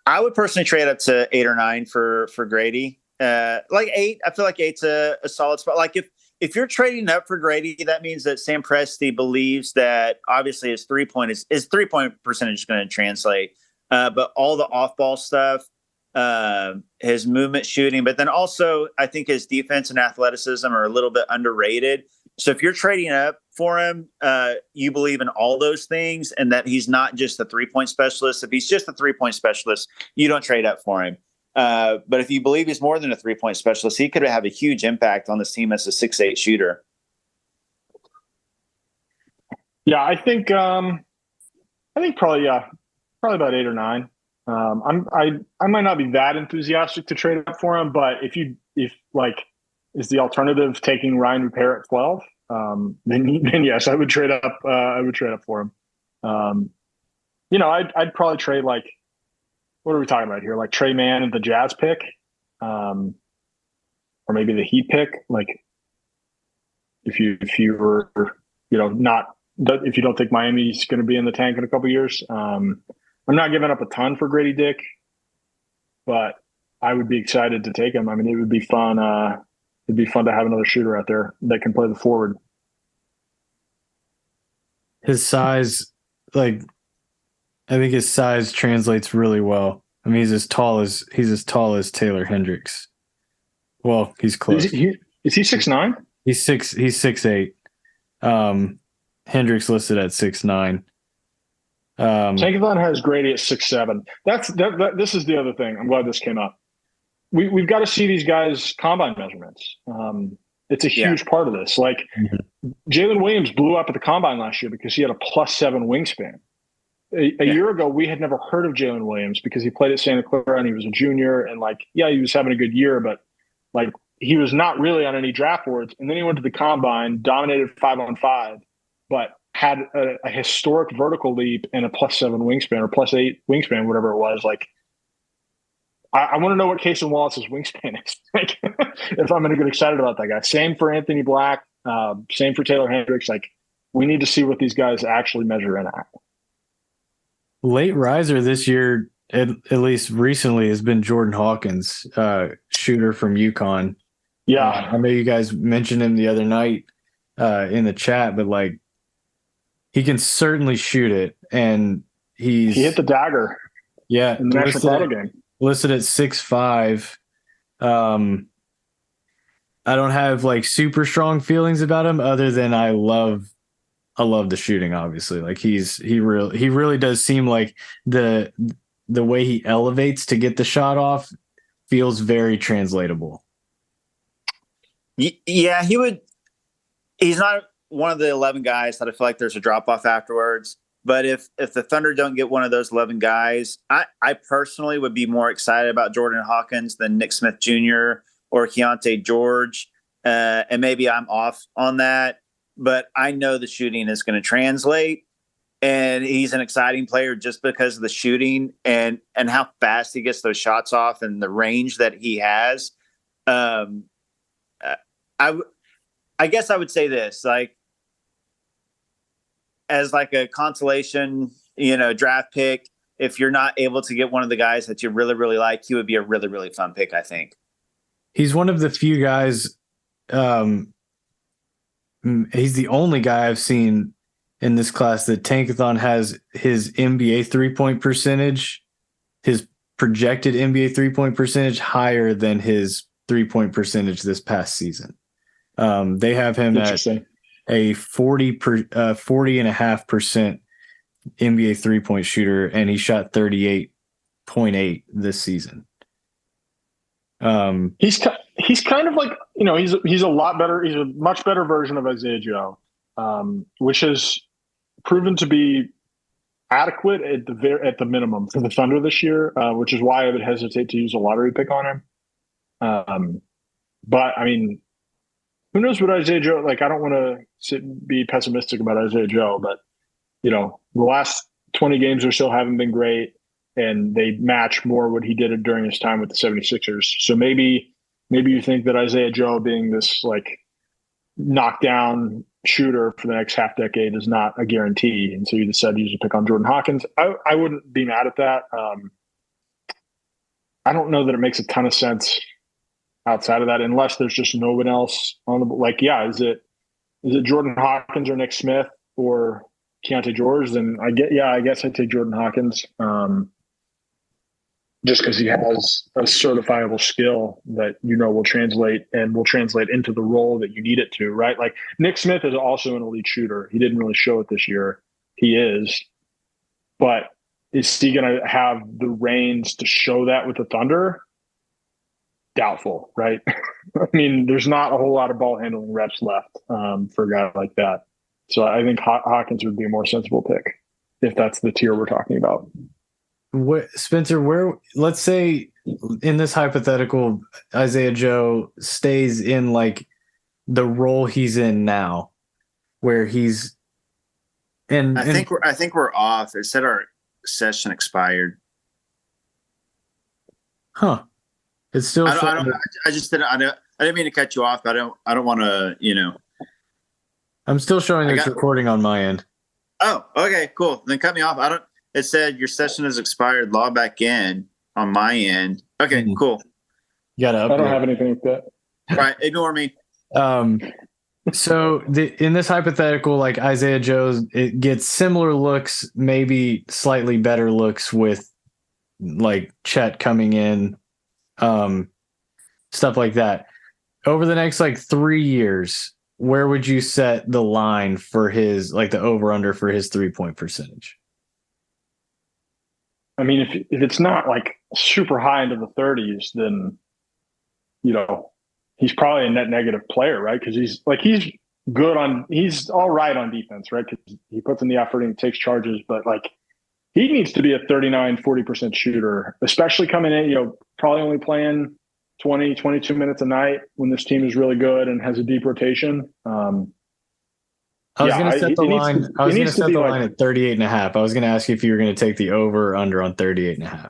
I would personally trade up to 8 or 9 for Grady. Like 8, I feel like 8's a solid spot. Like if you're trading up for Grady, that means that Sam Presti believes that obviously his 3-point percentage is going to translate, but all the off-ball stuff, his movement shooting, but then also I think his defense and athleticism are a little bit underrated. So if you're trading up for him, you believe in all those things and that he's not just a 3-point specialist. If he's just a 3-point specialist, you don't trade up for him. But if you believe he's more than a 3-point specialist, he could have a huge impact on this team as a 6'8" shooter. Yeah, I think probably about 8 or 9. I might not be that enthusiastic to trade up for him, but if is the alternative taking Ryan Repair at 12? Then yes, I would trade up. I would trade up for him. I'd probably trade like, what are we talking about here? Like Trey Mann and the Jazz pick, or maybe the Heat pick. Like if you were if you don't think Miami's going to be in the tank in a couple years, I'm not giving up a ton for Grady Dick, but I would be excited to take him. I mean, it would be fun. It'd be fun to have another shooter out there that can play the forward. His size, I think his size translates really well. I mean, he's as tall as Taylor Hendricks. Well, he's close. Is he 6'9"? He's 6'8". Hendricks listed at 6'9". Tankathon has Grady at 6'7". This is the other thing. I'm glad this came up. We've got to see these guys' combine measurements. It's a huge part of this. Like Jalen Williams blew up at the combine last year because he had a +7 wingspan. A year ago, we had never heard of Jalen Williams because he played at Santa Clara and he was a junior and he was having a good year, but he was not really on any draft boards. And then he went to the combine, dominated 5-on-5, but had a historic vertical leap and a +7 wingspan or +8 wingspan, whatever it was. I want to know what Cason Wallace's wingspan is. If I'm going to get excited about that guy. Same for Anthony Black. Same for Taylor Hendricks. We need to see what these guys actually measure in at. Late riser this year, at least recently, has been Jordan Hawkins, shooter from UConn. Yeah. I know you guys mentioned him the other night in the chat, but he can certainly shoot it. And he hit the dagger. Yeah. In the national title game. Listed at 6'5". I don't have super strong feelings about him other than I love the shooting, obviously. He really does seem like the the way he elevates to get the shot off feels very translatable. Yeah, he would. He's not one of the 11 guys that I feel like there's a drop off afterwards. But if the Thunder don't get one of those 11 guys, I personally would be more excited about Jordan Hawkins than Nick Smith Jr. or Keontae George. And maybe I'm off on that, but I know the shooting is going to translate. And he's an exciting player just because of the shooting and how fast he gets those shots off and the range that he has. I guess I would say this, like, as like a consolation, draft pick, if you're not able to get one of the guys that you really, really like, he would be a really, really fun pick, I think. He's one of the few guys. He's the only guy I've seen in this class that Tankathon has his NBA 3-point percentage, his projected NBA 3-point percentage higher than his 3-point percentage this past season. They have him at a 40.5% NBA 3-point shooter, and he shot 38.8 this season. He's kind of like, he's a lot better. He's a much better version of Isaiah Joe, which has proven to be adequate at the minimum for the Thunder this year, which is why I would hesitate to use a lottery pick on him. But I mean, who knows what Isaiah Joe, like, I don't want to be pessimistic about Isaiah Joe, but the last 20 games or so haven't been great, and they match more what he did during his time with the 76ers. So maybe you think that Isaiah Joe being this like knockdown shooter for the next half decade is not a guarantee. And so you decide to use a pick on Jordan Hawkins. I wouldn't be mad at that. I don't know that it makes a ton of sense outside of that, unless there's just no one else on the, like, yeah, is it Jordan Hawkins or Nick Smith or Keontae George? Then I guess I'd take Jordan Hawkins. Just because he has a certifiable skill that will translate into the role that you need it to, right? Like, Nick Smith is also an elite shooter. He didn't really show it this year. He is. But is he going to have the reins to show that with the Thunder? Doubtful, right? I mean, there's not a whole lot of ball handling reps left for a guy like that. So I think Hawkins would be a more sensible pick if that's the tier we're talking about. Spencer, let's say in this hypothetical, Isaiah Joe stays in like the role he's in now, where he's and I think we're off. It said our session expired. Huh. It's still. I didn't mean to cut you off, but I don't want to. I'm still showing this recording on my end. Oh, okay, cool. Then cut me off. It said your session has expired. Log back in on my end. Okay, cool. You gotta update. I don't have anything like that. All right, ignore me. So in this hypothetical, like Isaiah Joe, it gets similar looks, maybe slightly better looks with like Chet coming in, stuff like that. Over the next like 3 years, where would you set the line for his, like the over under for his 3-point percentage? I mean, if it's not like super high into the 30s, then he's probably a net negative player, right? Because he's all right on defense, right? Because he puts in the effort and he takes charges, but like he needs to be a 39-40% shooter, especially coming in, probably only playing 20, 22 minutes a night when this team is really good and has a deep rotation. I was going to set the line. I was going to set the line at 38.5. I was going to ask you if you were going to take the over or under on 38.5.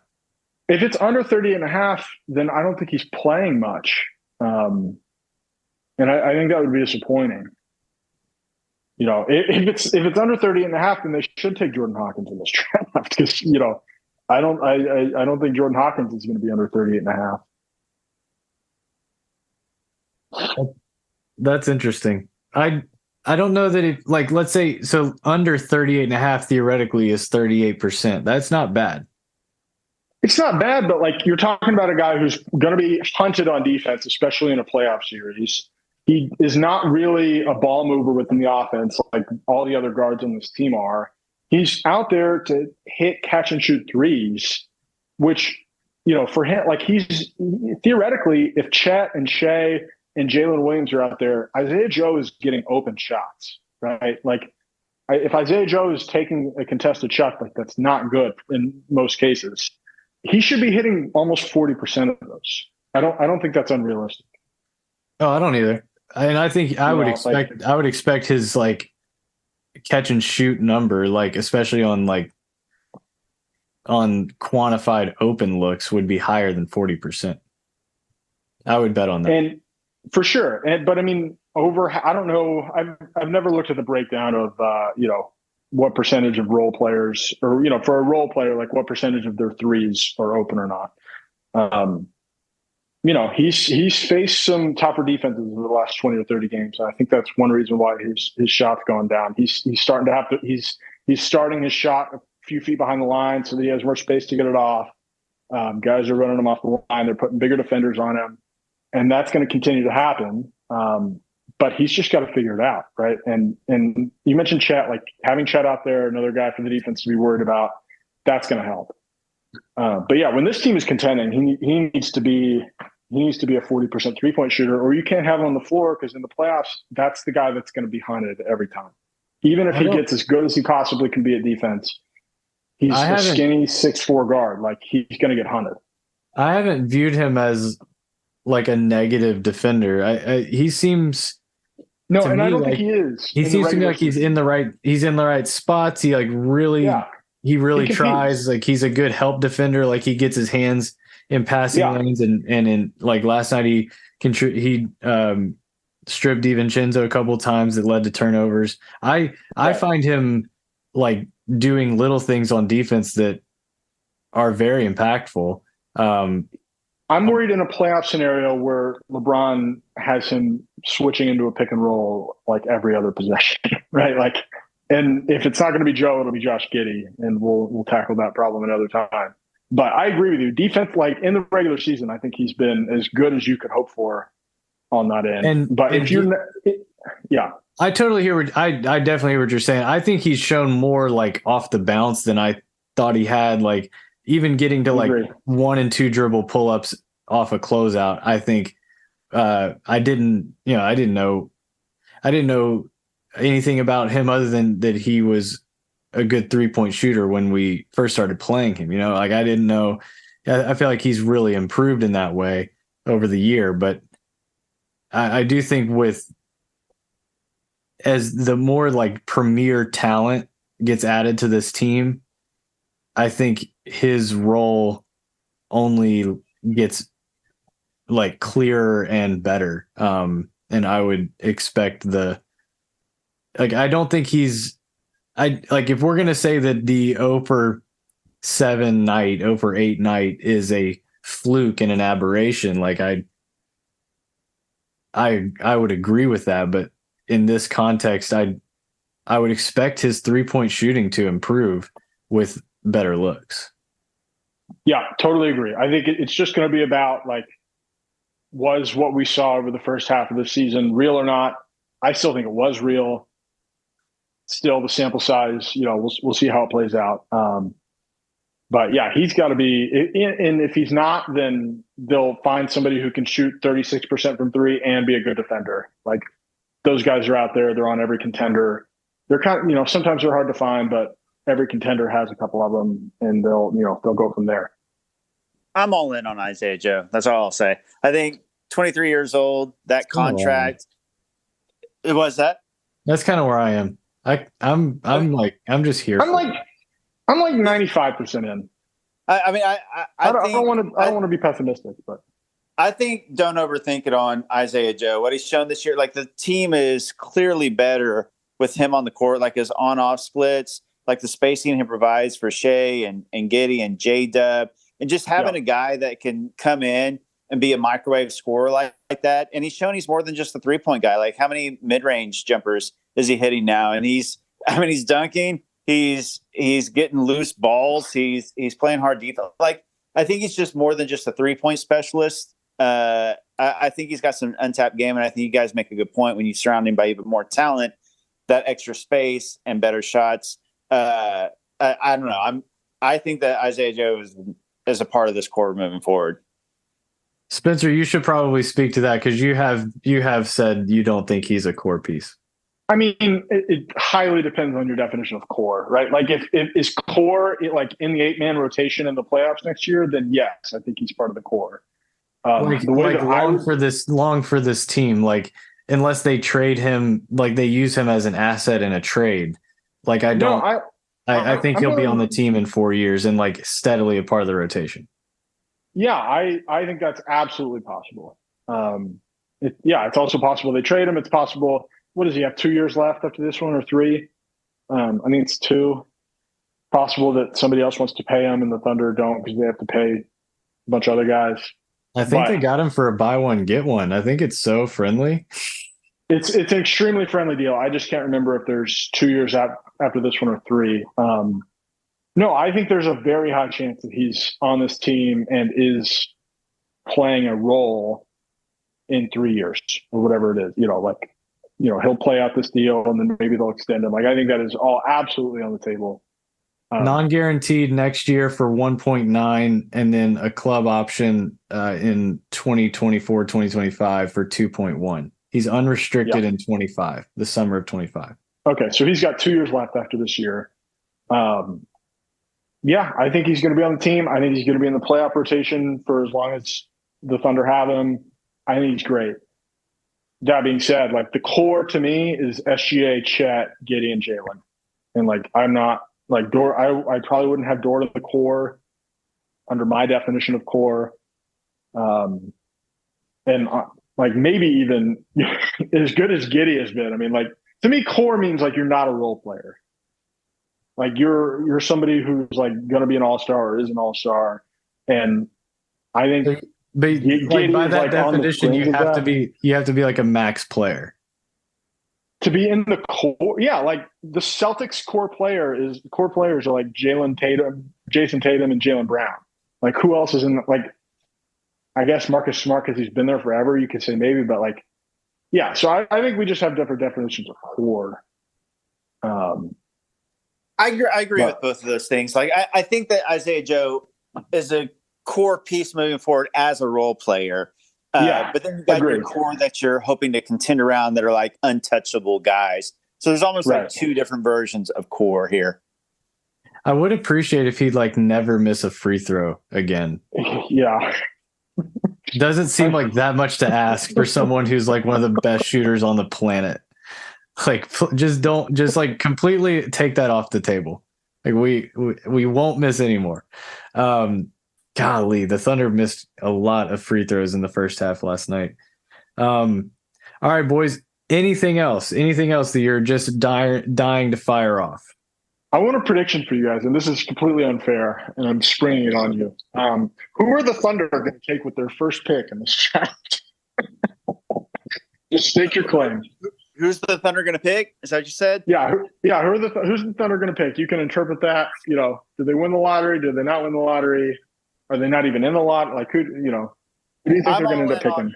If it's under 38.5, then I don't think he's playing much. And I think that would be disappointing. If it's under 38.5, then they should take Jordan Hawkins in this draft because, I don't think Jordan Hawkins is going to be under 38.5. That's interesting. I don't know that it, like, let's say, so under 38.5 theoretically is 38%. That's not bad. It's not bad, but like you're talking about a guy who's going to be hunted on defense, especially in a playoff series. He is not really a ball mover within the offense like all the other guards on this team are. He's out there to hit, catch, and shoot threes. which, for him, like he's theoretically, if Chet and Shea and Jalen Williams are out there, Isaiah Joe is getting open shots, right? Like if Isaiah Joe is taking a contested shot, like that's not good in most cases. He should be hitting almost 40% of those. I don't think that's unrealistic. Oh, I don't either. And I think I would expect his like catch and shoot number, like especially on quantified open looks, would be higher than 40%. I would bet on that. And for sure. But I mean, I don't know. I've never looked at the breakdown of, what percentage of role players or, for a role player, like what percentage of their threes are open or not. He's faced some tougher defenses in the last 20 or 30 games. I think that's one reason why his shot's gone down. He's starting to have to, he's starting his shot a few feet behind the line so that he has more space to get it off. Guys are running him off the line. They're putting bigger defenders on him, and that's going to continue to happen. But he's just got to figure it out, right? And you mentioned Chet, like having Chet out there, another guy for the defense to be worried about, that's going to help. But yeah, when this team is contending, he needs to be a 40% 3-point shooter, or you can't have him on the floor, because in the playoffs, that's the guy that's going to be hunted every time. Even if he gets as good as he possibly can be at defense, he's a skinny 6'4" guard. Like he's going to get hunted. I haven't viewed him as like a negative defender. He seems I don't think he is. He seems to me like he's in the right spots. He like really he really tries. Like he's a good help defender. Like he gets his hands in passing lanes, and in like last night he stripped DiVincenzo a couple times that led to turnovers. I find him like doing little things on defense that are very impactful. I'm worried in a playoff scenario where LeBron has him switching into a pick and roll like every other possession, right? Like, and if it's not going to be Joe, it'll be Josh Giddey, and we'll tackle that problem another time. But I agree with you. Defense, like in the regular season, I think he's been as good as you could hope for on that end. I totally hear I definitely hear what you're saying. I think he's shown more like off the bounce than I thought he had. Like even getting to like 1 and 2 dribble pull-ups off a closeout. I think I didn't know anything about him other than that he was a good 3-point shooter when we first started playing him. Like I didn't know. I feel like he's really improved in that way over the year, but I do think as the more like premier talent gets added to this team, I think his role only gets like clearer and better. And I would expect I don't think if we're going to say that the 0 for 7 night, 0 for 8 night is a fluke and an aberration, like I would agree with that. But in this context, I would expect his 3-point shooting to improve with better looks. Yeah, totally agree. I think it's just going to be about like, was what we saw over the first half of the season real or not? I still think it was real. Still, the sample size, we'll see how it plays out. But yeah, he's got to be. And if he's not, then they'll find somebody who can shoot 36% from 3 and be a good defender. Like those guys are out there. They're on every contender. They're kind of, sometimes they're hard to find, but every contender has a couple of them, and they'll go from there. I'm all in on Isaiah Joe. That's all I'll say. I think 23 years old, that contract. It was that. That's kind of where I am. I'm just here. I'm like 95% in. I don't want to be pessimistic, but I think don't overthink it on Isaiah Joe. What he's shown this year, like the team is clearly better with him on the court, like his on-off splits, like the spacing he provides for Shea and Giddey and J-Dub, and just having a guy that can come in and be a microwave scorer like that. And he's shown he's more than just a 3-point guy. Like how many mid-range jumpers is he hitting now? And he's dunking. He's getting loose balls. He's playing hard defense. Like I think he's just more than just a 3-point specialist. I think he's got some untapped game, and I think you guys make a good point when you surround him by even more talent, that extra space and better shots. I don't know. I think that Isaiah Joe is as a part of this core moving forward. Spencer, you should probably speak to that because you have said you don't think he's a core piece. I mean, it highly depends on your definition of core, right? Like if is core like in the 8-man rotation in the playoffs next year, then yes, I think he's part of the core. Long for this team, like unless they trade him, like they use him as an asset in a trade. Like I think he'll be on the team in 4 years and like steadily a part of the rotation. Yeah, I think that's absolutely possible. It's also possible they trade him. It's possible. What does he have? 2 years left after this one, or 3? I think it's 2. Possible that somebody else wants to pay him and the Thunder don't because they have to pay a bunch of other guys. I think they got him for a buy one get one. I think it's so friendly. It's an extremely friendly deal. I just can't remember if there's 2 years after this one or 3. No, I think there's a very high chance that he's on this team and is playing a role in 3 years or whatever it is. He'll play out this deal and then maybe they'll extend him. Like I think that is all absolutely on the table. Non-guaranteed next year for 1.9 and then a club option in 2024, 2025 for 2.1. He's unrestricted in 25, the summer of 25. Okay, so he's got 2 years left after this year. I think he's going to be on the team. I think he's going to be in the playoff rotation for as long as the Thunder have him. I think he's great. That being said, like the core to me is SGA, Chet, Giddey, and Jalen. And like I'm not like Dort. I probably wouldn't have Dort at the core under my definition of core. Like maybe even as good as Giddey has been. I mean, like to me, core means like you're not a role player. Like you're somebody who's like going to be an all-star or is an all-star, and I think. But like by that definition, you have to be like a max player to be in the core. Yeah, like the Celtics core players are like Jason Tatum, and Jaylen Brown. Like who else is in? Like I guess Marcus Smart because he's been there forever. You could say maybe, but like yeah. So I think we just have different definitions of core. I agree with both of those things. Like I think that Isaiah Joe is a core piece moving forward as a role player. But then you've got your core that you're hoping to contend around that are like untouchable guys. So there's almost like 2 different versions of core here. I would appreciate if he'd like never miss a free throw again. Yeah. Doesn't seem like that much to ask for someone who's like one of the best shooters on the planet. Like just like completely take that off the table. Like we won't miss anymore. Golly, the Thunder missed a lot of free throws in the first half last night. All right, boys. Anything else? Anything else that you're just dying to fire off? I want a prediction for you guys, and this is completely unfair, and I'm springing it on you. Who are the Thunder going to take with their first pick in this draft? Just stake your claim. Who's the Thunder going to pick? Is that what you said? Yeah. Who's the Thunder going to pick? You can interpret that. Did they win the lottery? Did they not win the lottery? Are they not even in the lot? Like, who do you think they're going to end up picking?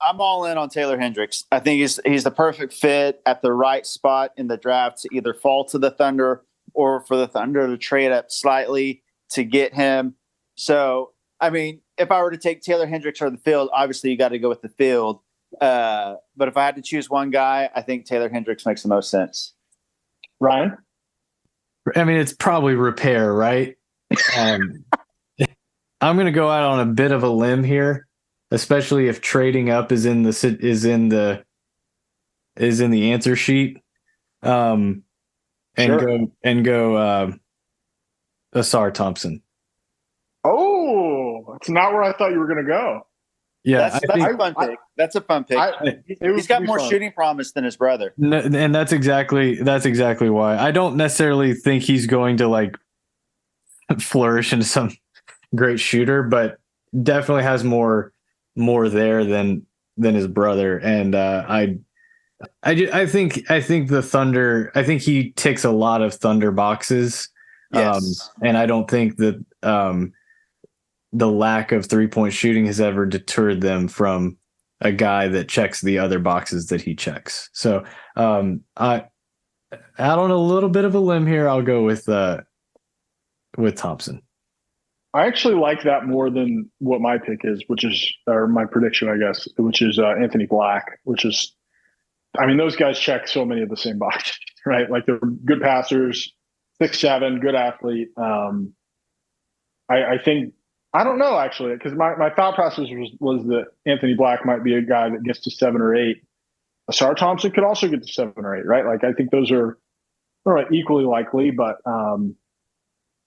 I'm all in on Taylor Hendricks. I think he's the perfect fit at the right spot in the draft to either fall to the Thunder or for the Thunder to trade up slightly to get him. So, I mean, if I were to take Taylor Hendricks or the field, obviously you got to go with the field. But if I had to choose one guy, I think Taylor Hendricks makes the most sense. Ryan? I mean, it's probably repair, right? I'm going to go out on a bit of a limb here, especially if trading up is in the answer sheet. Go Asar Thompson. Oh, that's not where I thought you were going to go. Yeah, that's a fun pick. That's a fun pick. He's got more shooting promise than his brother, and that's exactly why. I don't necessarily think he's going to like flourish into some great shooter, but definitely has more there than his brother. And I think the Thunder. I think he ticks a lot of Thunder boxes. Yes. And I don't think that the lack of 3-point shooting has ever deterred them from a guy that checks the other boxes that he checks. So out on a little bit of a limb here, I'll go with Thompson. I actually like that more than what my pick is, or my prediction, I guess, which is Anthony Black, which is, I mean, those guys check so many of the same boxes, right? Like they're good passers, 6'7", good athlete. I think, I don't know actually, because my thought process was that Anthony Black might be a guy that gets to 7 or 8. Asar Thompson could also get to 7 or 8, right? Like I think those are all right, equally likely, but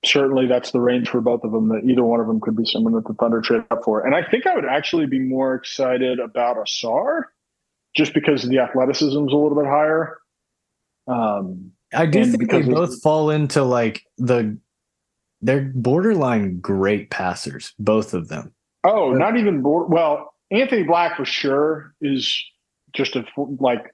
certainly that's the range for both of them, that either one of them could be someone that the Thunder trade up for. And I think I would actually be more excited about Asar just because the athleticism is a little bit higher. I do think they both fall into like they're borderline great passers, both of them. Oh, not even well, Anthony Black for sure is just what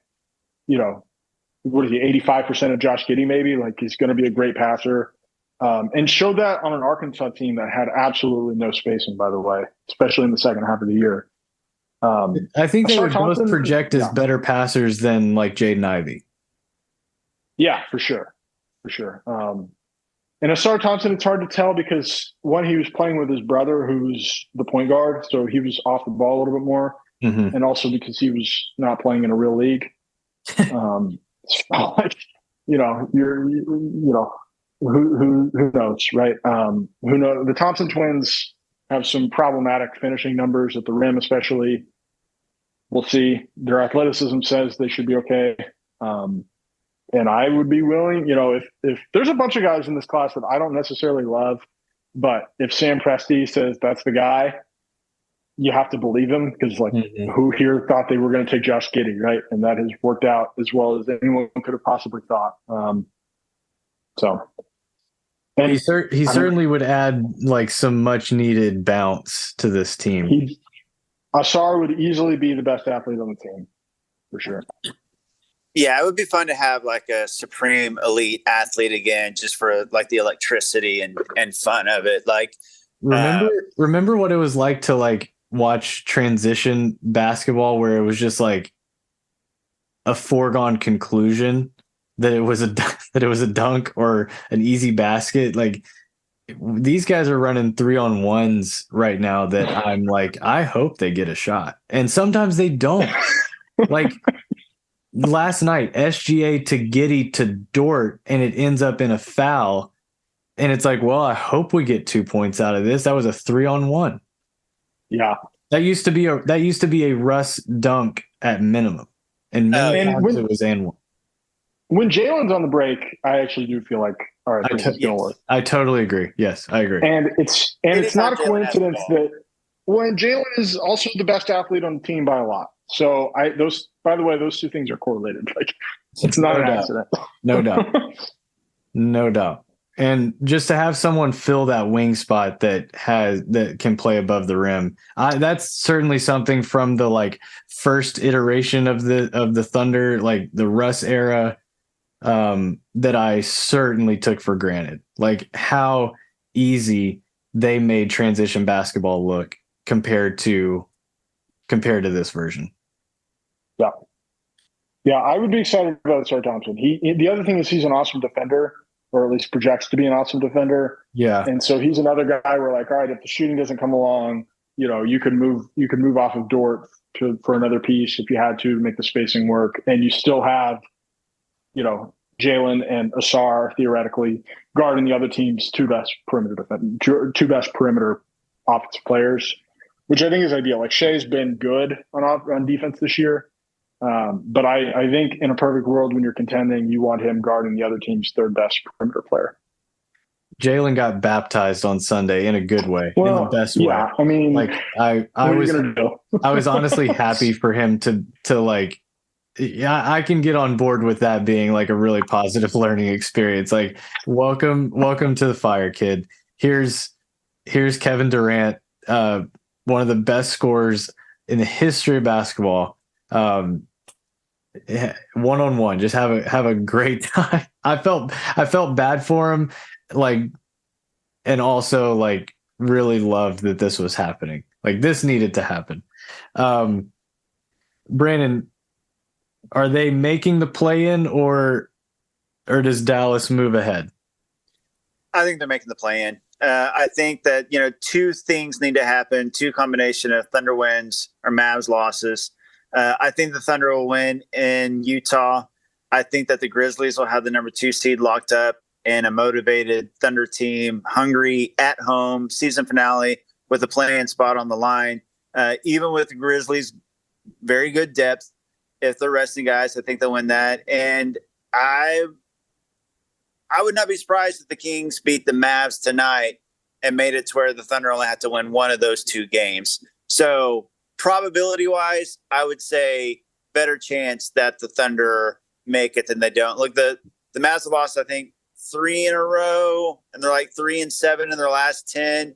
is he, 85% of Josh Giddey maybe? Like he's going to be a great passer. And showed that on an Arkansas team that had absolutely no spacing, by the way, especially in the second half of the year. I think they would both project as better passers than like Jaden Ivey. Yeah, for sure. And Asar Thompson, it's hard to tell because one, he was playing with his brother, who's the point guard, so he was off the ball a little bit more, and also because he was not playing in a real league. So like, who knows, right? Who knows? The Thompson twins have some problematic finishing numbers at the rim, especially. We'll see. Their athleticism says they should be okay. And I would be willing, if there's a bunch of guys in this class that I don't necessarily love, but if Sam Presti says that's the guy, you have to believe him because, who here thought they were going to take Josh Giddey, right? And that has worked out as well as anyone could have possibly thought. And he certainly would add like some much needed bounce to this team. Asar would easily be the best athlete on the team, for sure. Yeah, it would be fun to have like a supreme elite athlete again, just for like the electricity and fun of it. Like, remember what it was like to like watch transition basketball, where it was just like a foregone conclusion that it was a dunk or an easy basket. Like these guys are running 3-on-1s right now that I'm like, I hope they get a shot, and sometimes they don't. Like. Last night, SGA to Giddey to Dort, and it ends up in a foul. And it's like, well, I hope we get 2 points out of this. That was a 3-on-1. Yeah. That used to be a Russ dunk at minimum. And many times it was and one. When Jalen's on the break, I actually do feel like, all right, this is going to work. I totally agree. Yes, I agree. And it's not a coincidence that when Jalen is also the best athlete on the team by a lot. So by the way, those two things are correlated. Like it's not an accident. No doubt. No doubt. And just to have someone fill that wing spot that can play above the rim, that's certainly something from the like first iteration of the Thunder, like the Russ era, that I certainly took for granted. Like how easy they made transition basketball look compared to this version. Yeah, I would be excited about Asar Thompson. The other thing is he's an awesome defender, or at least projects to be an awesome defender. Yeah. And so he's another guy where like, all right, if the shooting doesn't come along, you could move off of Dort for another piece if you had to make the spacing work. And you still have, Jalen and Asar theoretically guarding the other team's two best perimeter offensive players, which I think is ideal. Like Shea's been good on defense this year. But I think in a perfect world, when you're contending, you want him guarding the other team's third best perimeter player. Jalen got baptized on Sunday in a good way, in the best way. I mean, like I was honestly happy for him to like, yeah, I can get on board with that being like a really positive learning experience. Like, welcome to the fire, kid. Here's Kevin Durant, one of the best scorers in the history of basketball. One-on-one, just have a great time. I felt bad for him, like, and also like really loved that this was happening. Like this needed to happen. Brandon, are they making the play-in or does Dallas move ahead? I think they're making the play-in. I think that, two things need to happen, two combination of Thunder wins or Mavs losses. I think the Thunder will win in Utah. I think that the Grizzlies will have the number 2 seed locked up and a motivated Thunder team, hungry at home, season finale with a play-in spot on the line. Even with the Grizzlies, very good depth. If they're resting guys, I think they'll win that. And I would not be surprised if the Kings beat the Mavs tonight and made it to where the Thunder only had to win one of those 2 games. So probability-wise, I would say better chance that the Thunder make it than they don't. Look, the Mavs have lost, I think, 3 in a row, and they're like 3-7 in their last 10.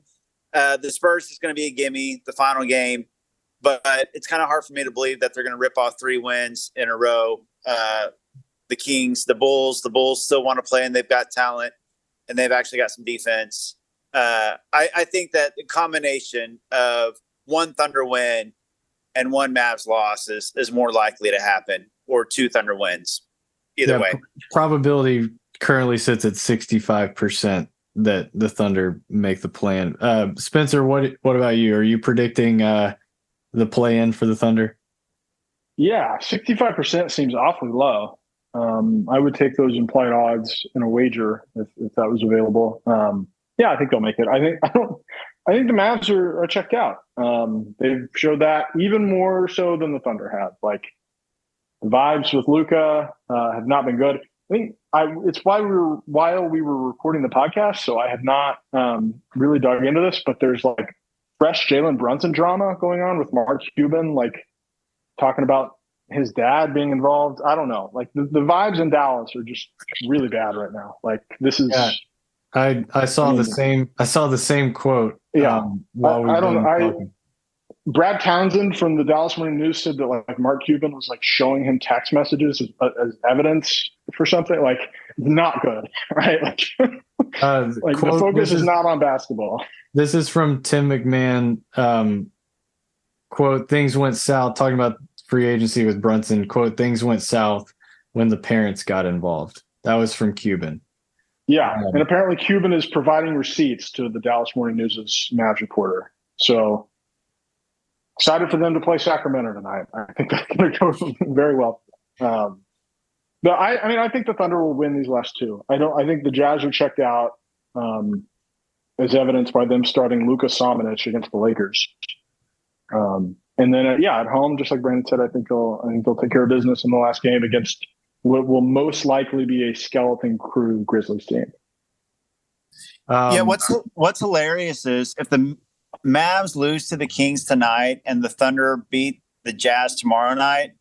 The Spurs is going to be a gimme, the final game. But it's kind of hard for me to believe that they're going to rip off 3 wins in a row. The Kings, the Bulls still want to play, and they've got talent, and they've actually got some defense. I think that the combination of 1 Thunder win and 1 Mavs loss is more likely to happen, or 2 Thunder wins. Either way. Probability currently sits at 65% that the Thunder make the play-in. Spencer, what about you? Are you predicting the play-in for the Thunder? Yeah, 65% seems awfully low. I would take those implied odds in a wager if that was available. Yeah, I think they'll make it. I think the Mavs are checked out. They've showed that even more so than the Thunder have. Like, the vibes with Luka have not been good. I think it's while we were recording the podcast, so I have not really dug into this, but there's like fresh Jalen Brunson drama going on with Mark Cuban, like talking about his dad being involved. I don't know. Like the vibes in Dallas are just really bad right now. Like this is. Yeah. I saw the same quote. Yeah. While we were talking. Brad Townsend from the Dallas Morning News said that like Mark Cuban was like showing him text messages as evidence for something. Like, not good, right? Like, like quote, the focus is not on basketball. This is from Tim McMahon. Quote, things went south, talking about free agency with Brunson. Quote, things went south when the parents got involved. That was from Cuban. Yeah, and apparently Cuban is providing receipts to the Dallas Morning News' Mavs reporter. So excited for them to play Sacramento tonight. I think that's going to go very well. But I think the Thunder will win these last 2. I think the Jazz are checked out, as evidenced by them starting Luka Samanic against the Lakers. And then at home, just like Brandon said, I think they'll take care of business in the last game against what will most likely be a skeleton crew Grizzlies team. What's hilarious is if the Mavs lose to the Kings tonight and the Thunder beat the Jazz tomorrow night,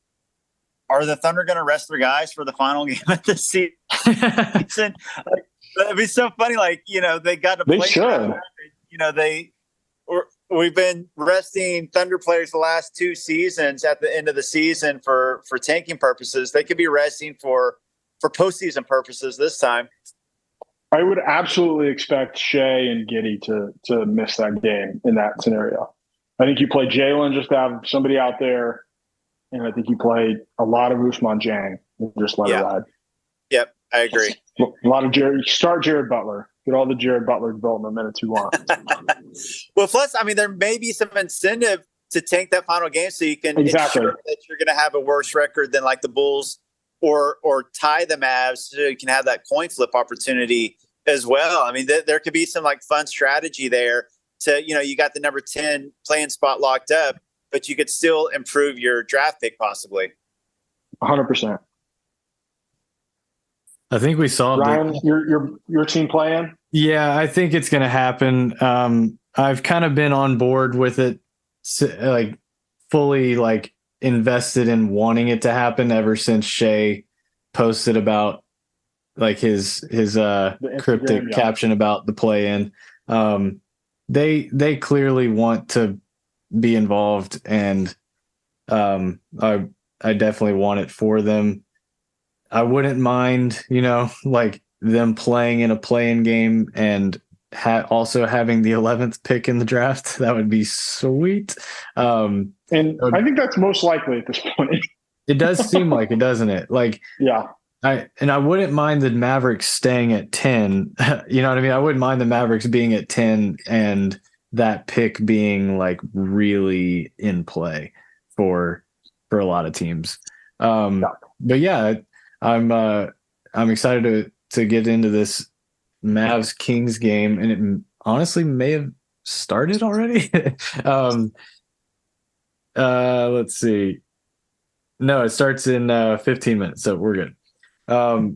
are the Thunder going to rest their guys for the final game of the season? It'd be so funny. Like, they got to play. They should. We've been resting Thunder players the last 2 seasons at the end of the season for tanking purposes. They could be resting for postseason purposes this time. I would absolutely expect Shea and Giddey to miss that game in that scenario. I think you play Jalen just to have somebody out there, and I think you play a lot of Ousmane Dieng and just let it ride. Yep, I agree. A lot of Jared Butler. Get all the Jared Butler development minutes you want. Well, plus, there may be some incentive to tank that final game so you can ensure that you're going to have a worse record than like the Bulls or tie the Mavs so you can have that coin flip opportunity as well. There could be some like fun strategy there to, you got the number 10 playing spot locked up, but you could still improve your draft pick possibly. 100%. I think we saw Ryan, your team playing. Yeah, I think it's going to happen. I've kind of been on board with it, like fully like invested in wanting it to happen ever since Shea posted about like his cryptic caption about the play-in. They clearly want to be involved, and I definitely want it for them. I wouldn't mind, like them playing in a play-in game and also having the 11th pick in the draft. That would be sweet. And I think that's most likely at this point. It does seem like it, doesn't it? Like, yeah. I wouldn't mind the Mavericks staying at 10. You know what I mean? I wouldn't mind the Mavericks being at 10 and that pick being like really in play for a lot of teams. But yeah, I'm excited to get into this Mavs Kings game, and it honestly may have started already. Let's see. No, it starts in 15 minutes, so we're good. Go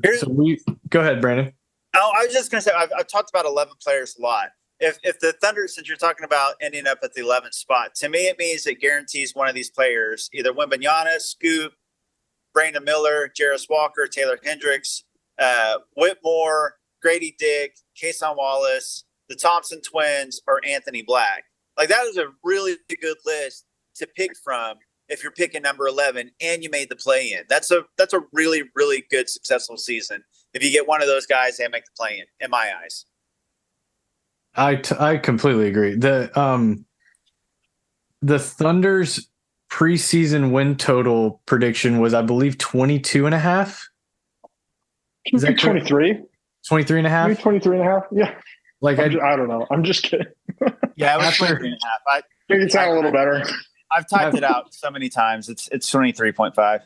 ahead, Brandon. Oh, I was just going to say, I've talked about 11 players a lot. If the Thunder, since you're talking about ending up at the 11th spot, to me, it means it guarantees one of these players, either Wembanyama, Scoop, Brandon Miller, Jarris Walker, Taylor Hendricks, Whitmore, Grady Dick, Kason Wallace, the Thompson twins, or Anthony Black. Like, that is a really good list to pick from if you're picking number 11 and you made the play in. That's a really, really good, successful season. If you get one of those guys and make the play in my eyes. I completely agree. The Thunder's preseason win total prediction was, I believe, 22.5. Is that 23? 23.5? 23.5? Yeah. Like, I don't know. I'm just kidding. Yeah, it was 23.5. Make it sound a little better. I've typed it out so many times. It's 23.5.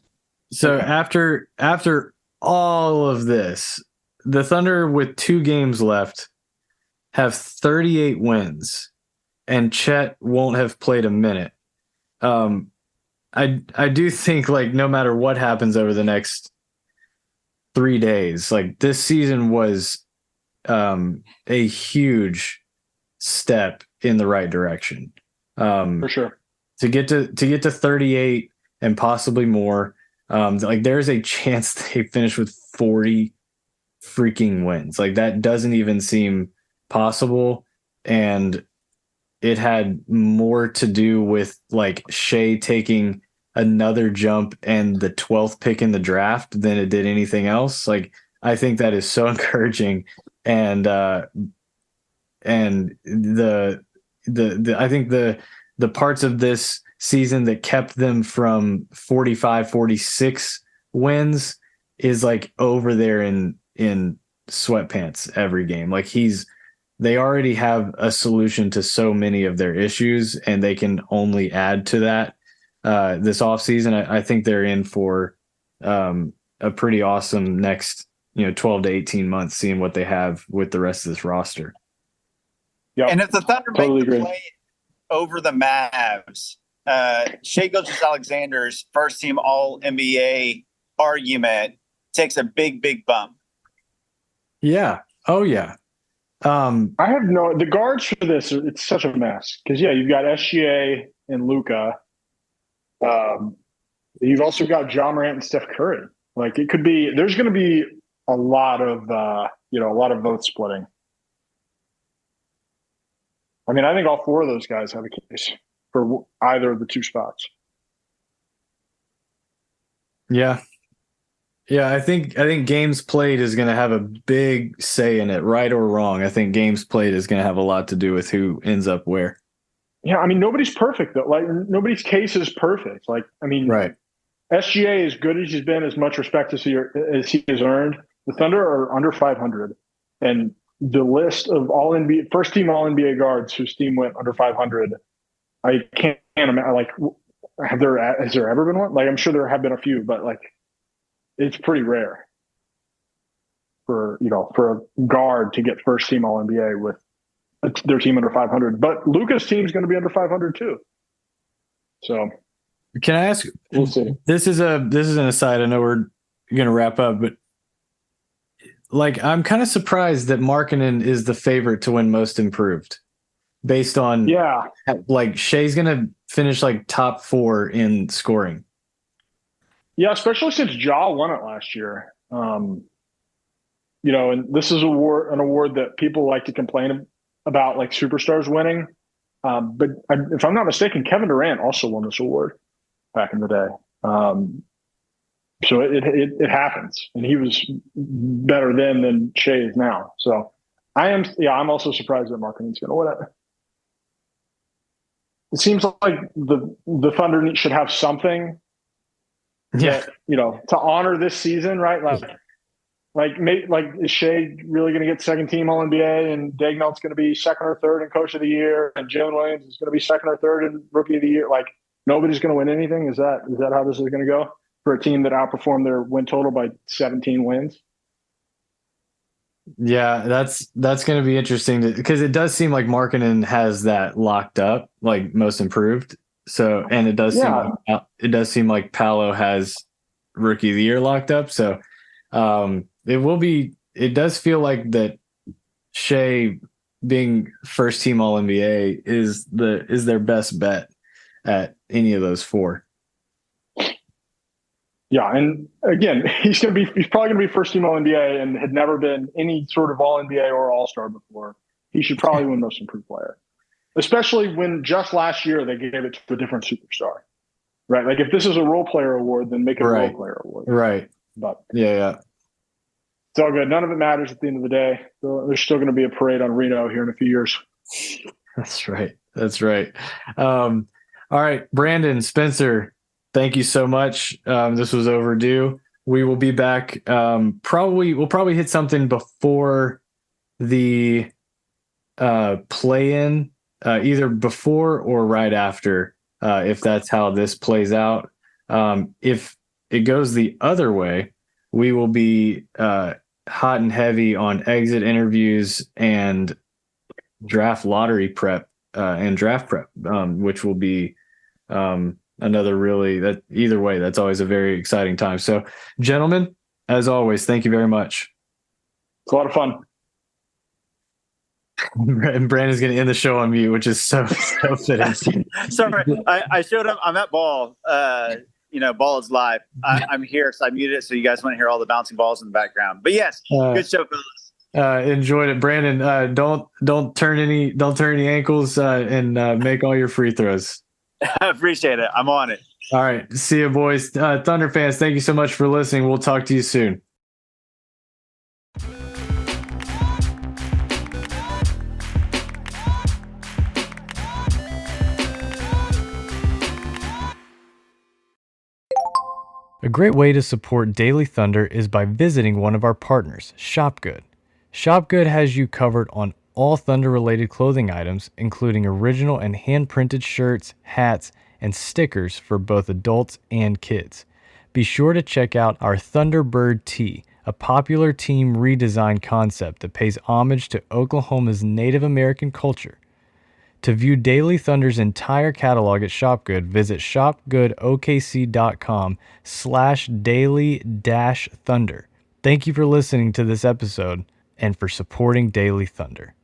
So after all of this, the Thunder with 2 games left have 38 wins, and Chet won't have played a minute. I do think, like, no matter what happens over the next 3 days, like, this season was a huge step in the right direction. For sure. To get to 38 and possibly more, like, there's a chance they finish with 40 freaking wins. Like, that doesn't even seem possible, and it had more to do with, like, Shea taking another jump and the 12th pick in the draft than it did anything else. Like, I think that is so encouraging, and I think the parts of this season that kept them from 45, 46 wins is, like, over there in sweatpants every game. Like, they already have a solution to so many of their issues, and they can only add to that this offseason. I think they're in for a pretty awesome next 12 to 18 months, seeing what they have with the rest of this roster. Yeah, and if the Thunder make the play over the Mavs, Shai Gilgeous-Alexander's first team All NBA argument takes a big bump. Yeah. Oh yeah. I have the guards for this. It's such a mess because you've got SGA and Luka. You've also got John Morant and Steph Curry. Like, it could be. There's going to be a lot of vote splitting. I mean, I think all 4 of those guys have a case for either of the 2 spots. Yeah. Yeah, I think games played is going to have a big say in it, right or wrong. I think games played is going to have a lot to do with who ends up where. Yeah, I mean, nobody's perfect, though. Like, nobody's case is perfect. Like, I mean, right. SGA, as good as he's been, as much respect as he has earned, the Thunder are under 500. And the list of first team All NBA guards whose team went under 500, I can't imagine. Like, has there ever been one? Like, I'm sure there have been a few, but, like, it's pretty rare for a guard to get first team All NBA with their team under 500. But Luka's team's going to be under 500 too. So, can I ask? We'll see. This is an aside. I know we're going to wrap up, but, like, I'm kind of surprised that Markkanen is the favorite to win Most Improved, based on like, Shai's going to finish, like, top 4 in scoring. Yeah, especially since Ja won it last year. And this is an award that people like to complain about, like, superstars winning. But if I'm not mistaken, Kevin Durant also won this award back in the day. So it happens, and he was better then than Shai is now. So I'm also surprised that Markkanen's going to win it. It seems like the Thunder should have something. Yeah, to honor this season, right? Like, Is Shea really going to get second team All NBA, and Dagnall's going to be second or third in Coach of the Year, and Jalen Williams is going to be second or third in Rookie of the Year? Like, nobody's going to win anything. Is that how this is going to go for a team that outperformed their win total by 17 wins? Yeah, that's going to be interesting because it does seem like Markkanen has that locked up, like most improved. So, and it does seem like Paolo has Rookie of the Year locked up. So, it does feel like that Shea being first team All NBA is their best bet at any of those four. Yeah, and again, he's probably going to be first team All NBA and had never been any sort of All NBA or All Star before. He should probably win Most Improved Player, especially when just last year they gave it to a different superstar, right? Like if this is a role player award, then make it a role player award, right? But yeah, it's all good. None of it matters at the end of the day. There's still going to be a parade on Reno here in a few years. That's right. All right, Brandon, Spencer, thank you so much. This was overdue. We will be back. We'll probably hit something before the play-in, either before or right after, if that's how this plays out. If it goes the other way, we will be hot and heavy on exit interviews and draft lottery prep and draft prep, which will be another either way, that's always a very exciting time. So, gentlemen, as always, thank you very much. It's a lot of fun. And Brandon's going to end the show on mute, which is so fitting. Sorry, I showed up. I'm at ball. Ball is live. I'm here, so I muted it so you guys want to hear all the bouncing balls in the background. But yes, good show, fellas. Enjoyed it, Brandon. Don't turn any ankles and make all your free throws. I appreciate it. I'm on it. All right, see you, boys. Thunder fans, thank you so much for listening. We'll talk to you soon. A great way to support Daily Thunder is by visiting one of our partners, Shopgood. Shopgood has you covered on all Thunder-related clothing items, including original and hand-printed shirts, hats, and stickers for both adults and kids. Be sure to check out our Thunderbird tee, a popular team redesign concept that pays homage to Oklahoma's Native American culture. To view Daily Thunder's entire catalog at Shopgood, visit shopgoodokc.com/daily-thunder. Thank you for listening to this episode and for supporting Daily Thunder.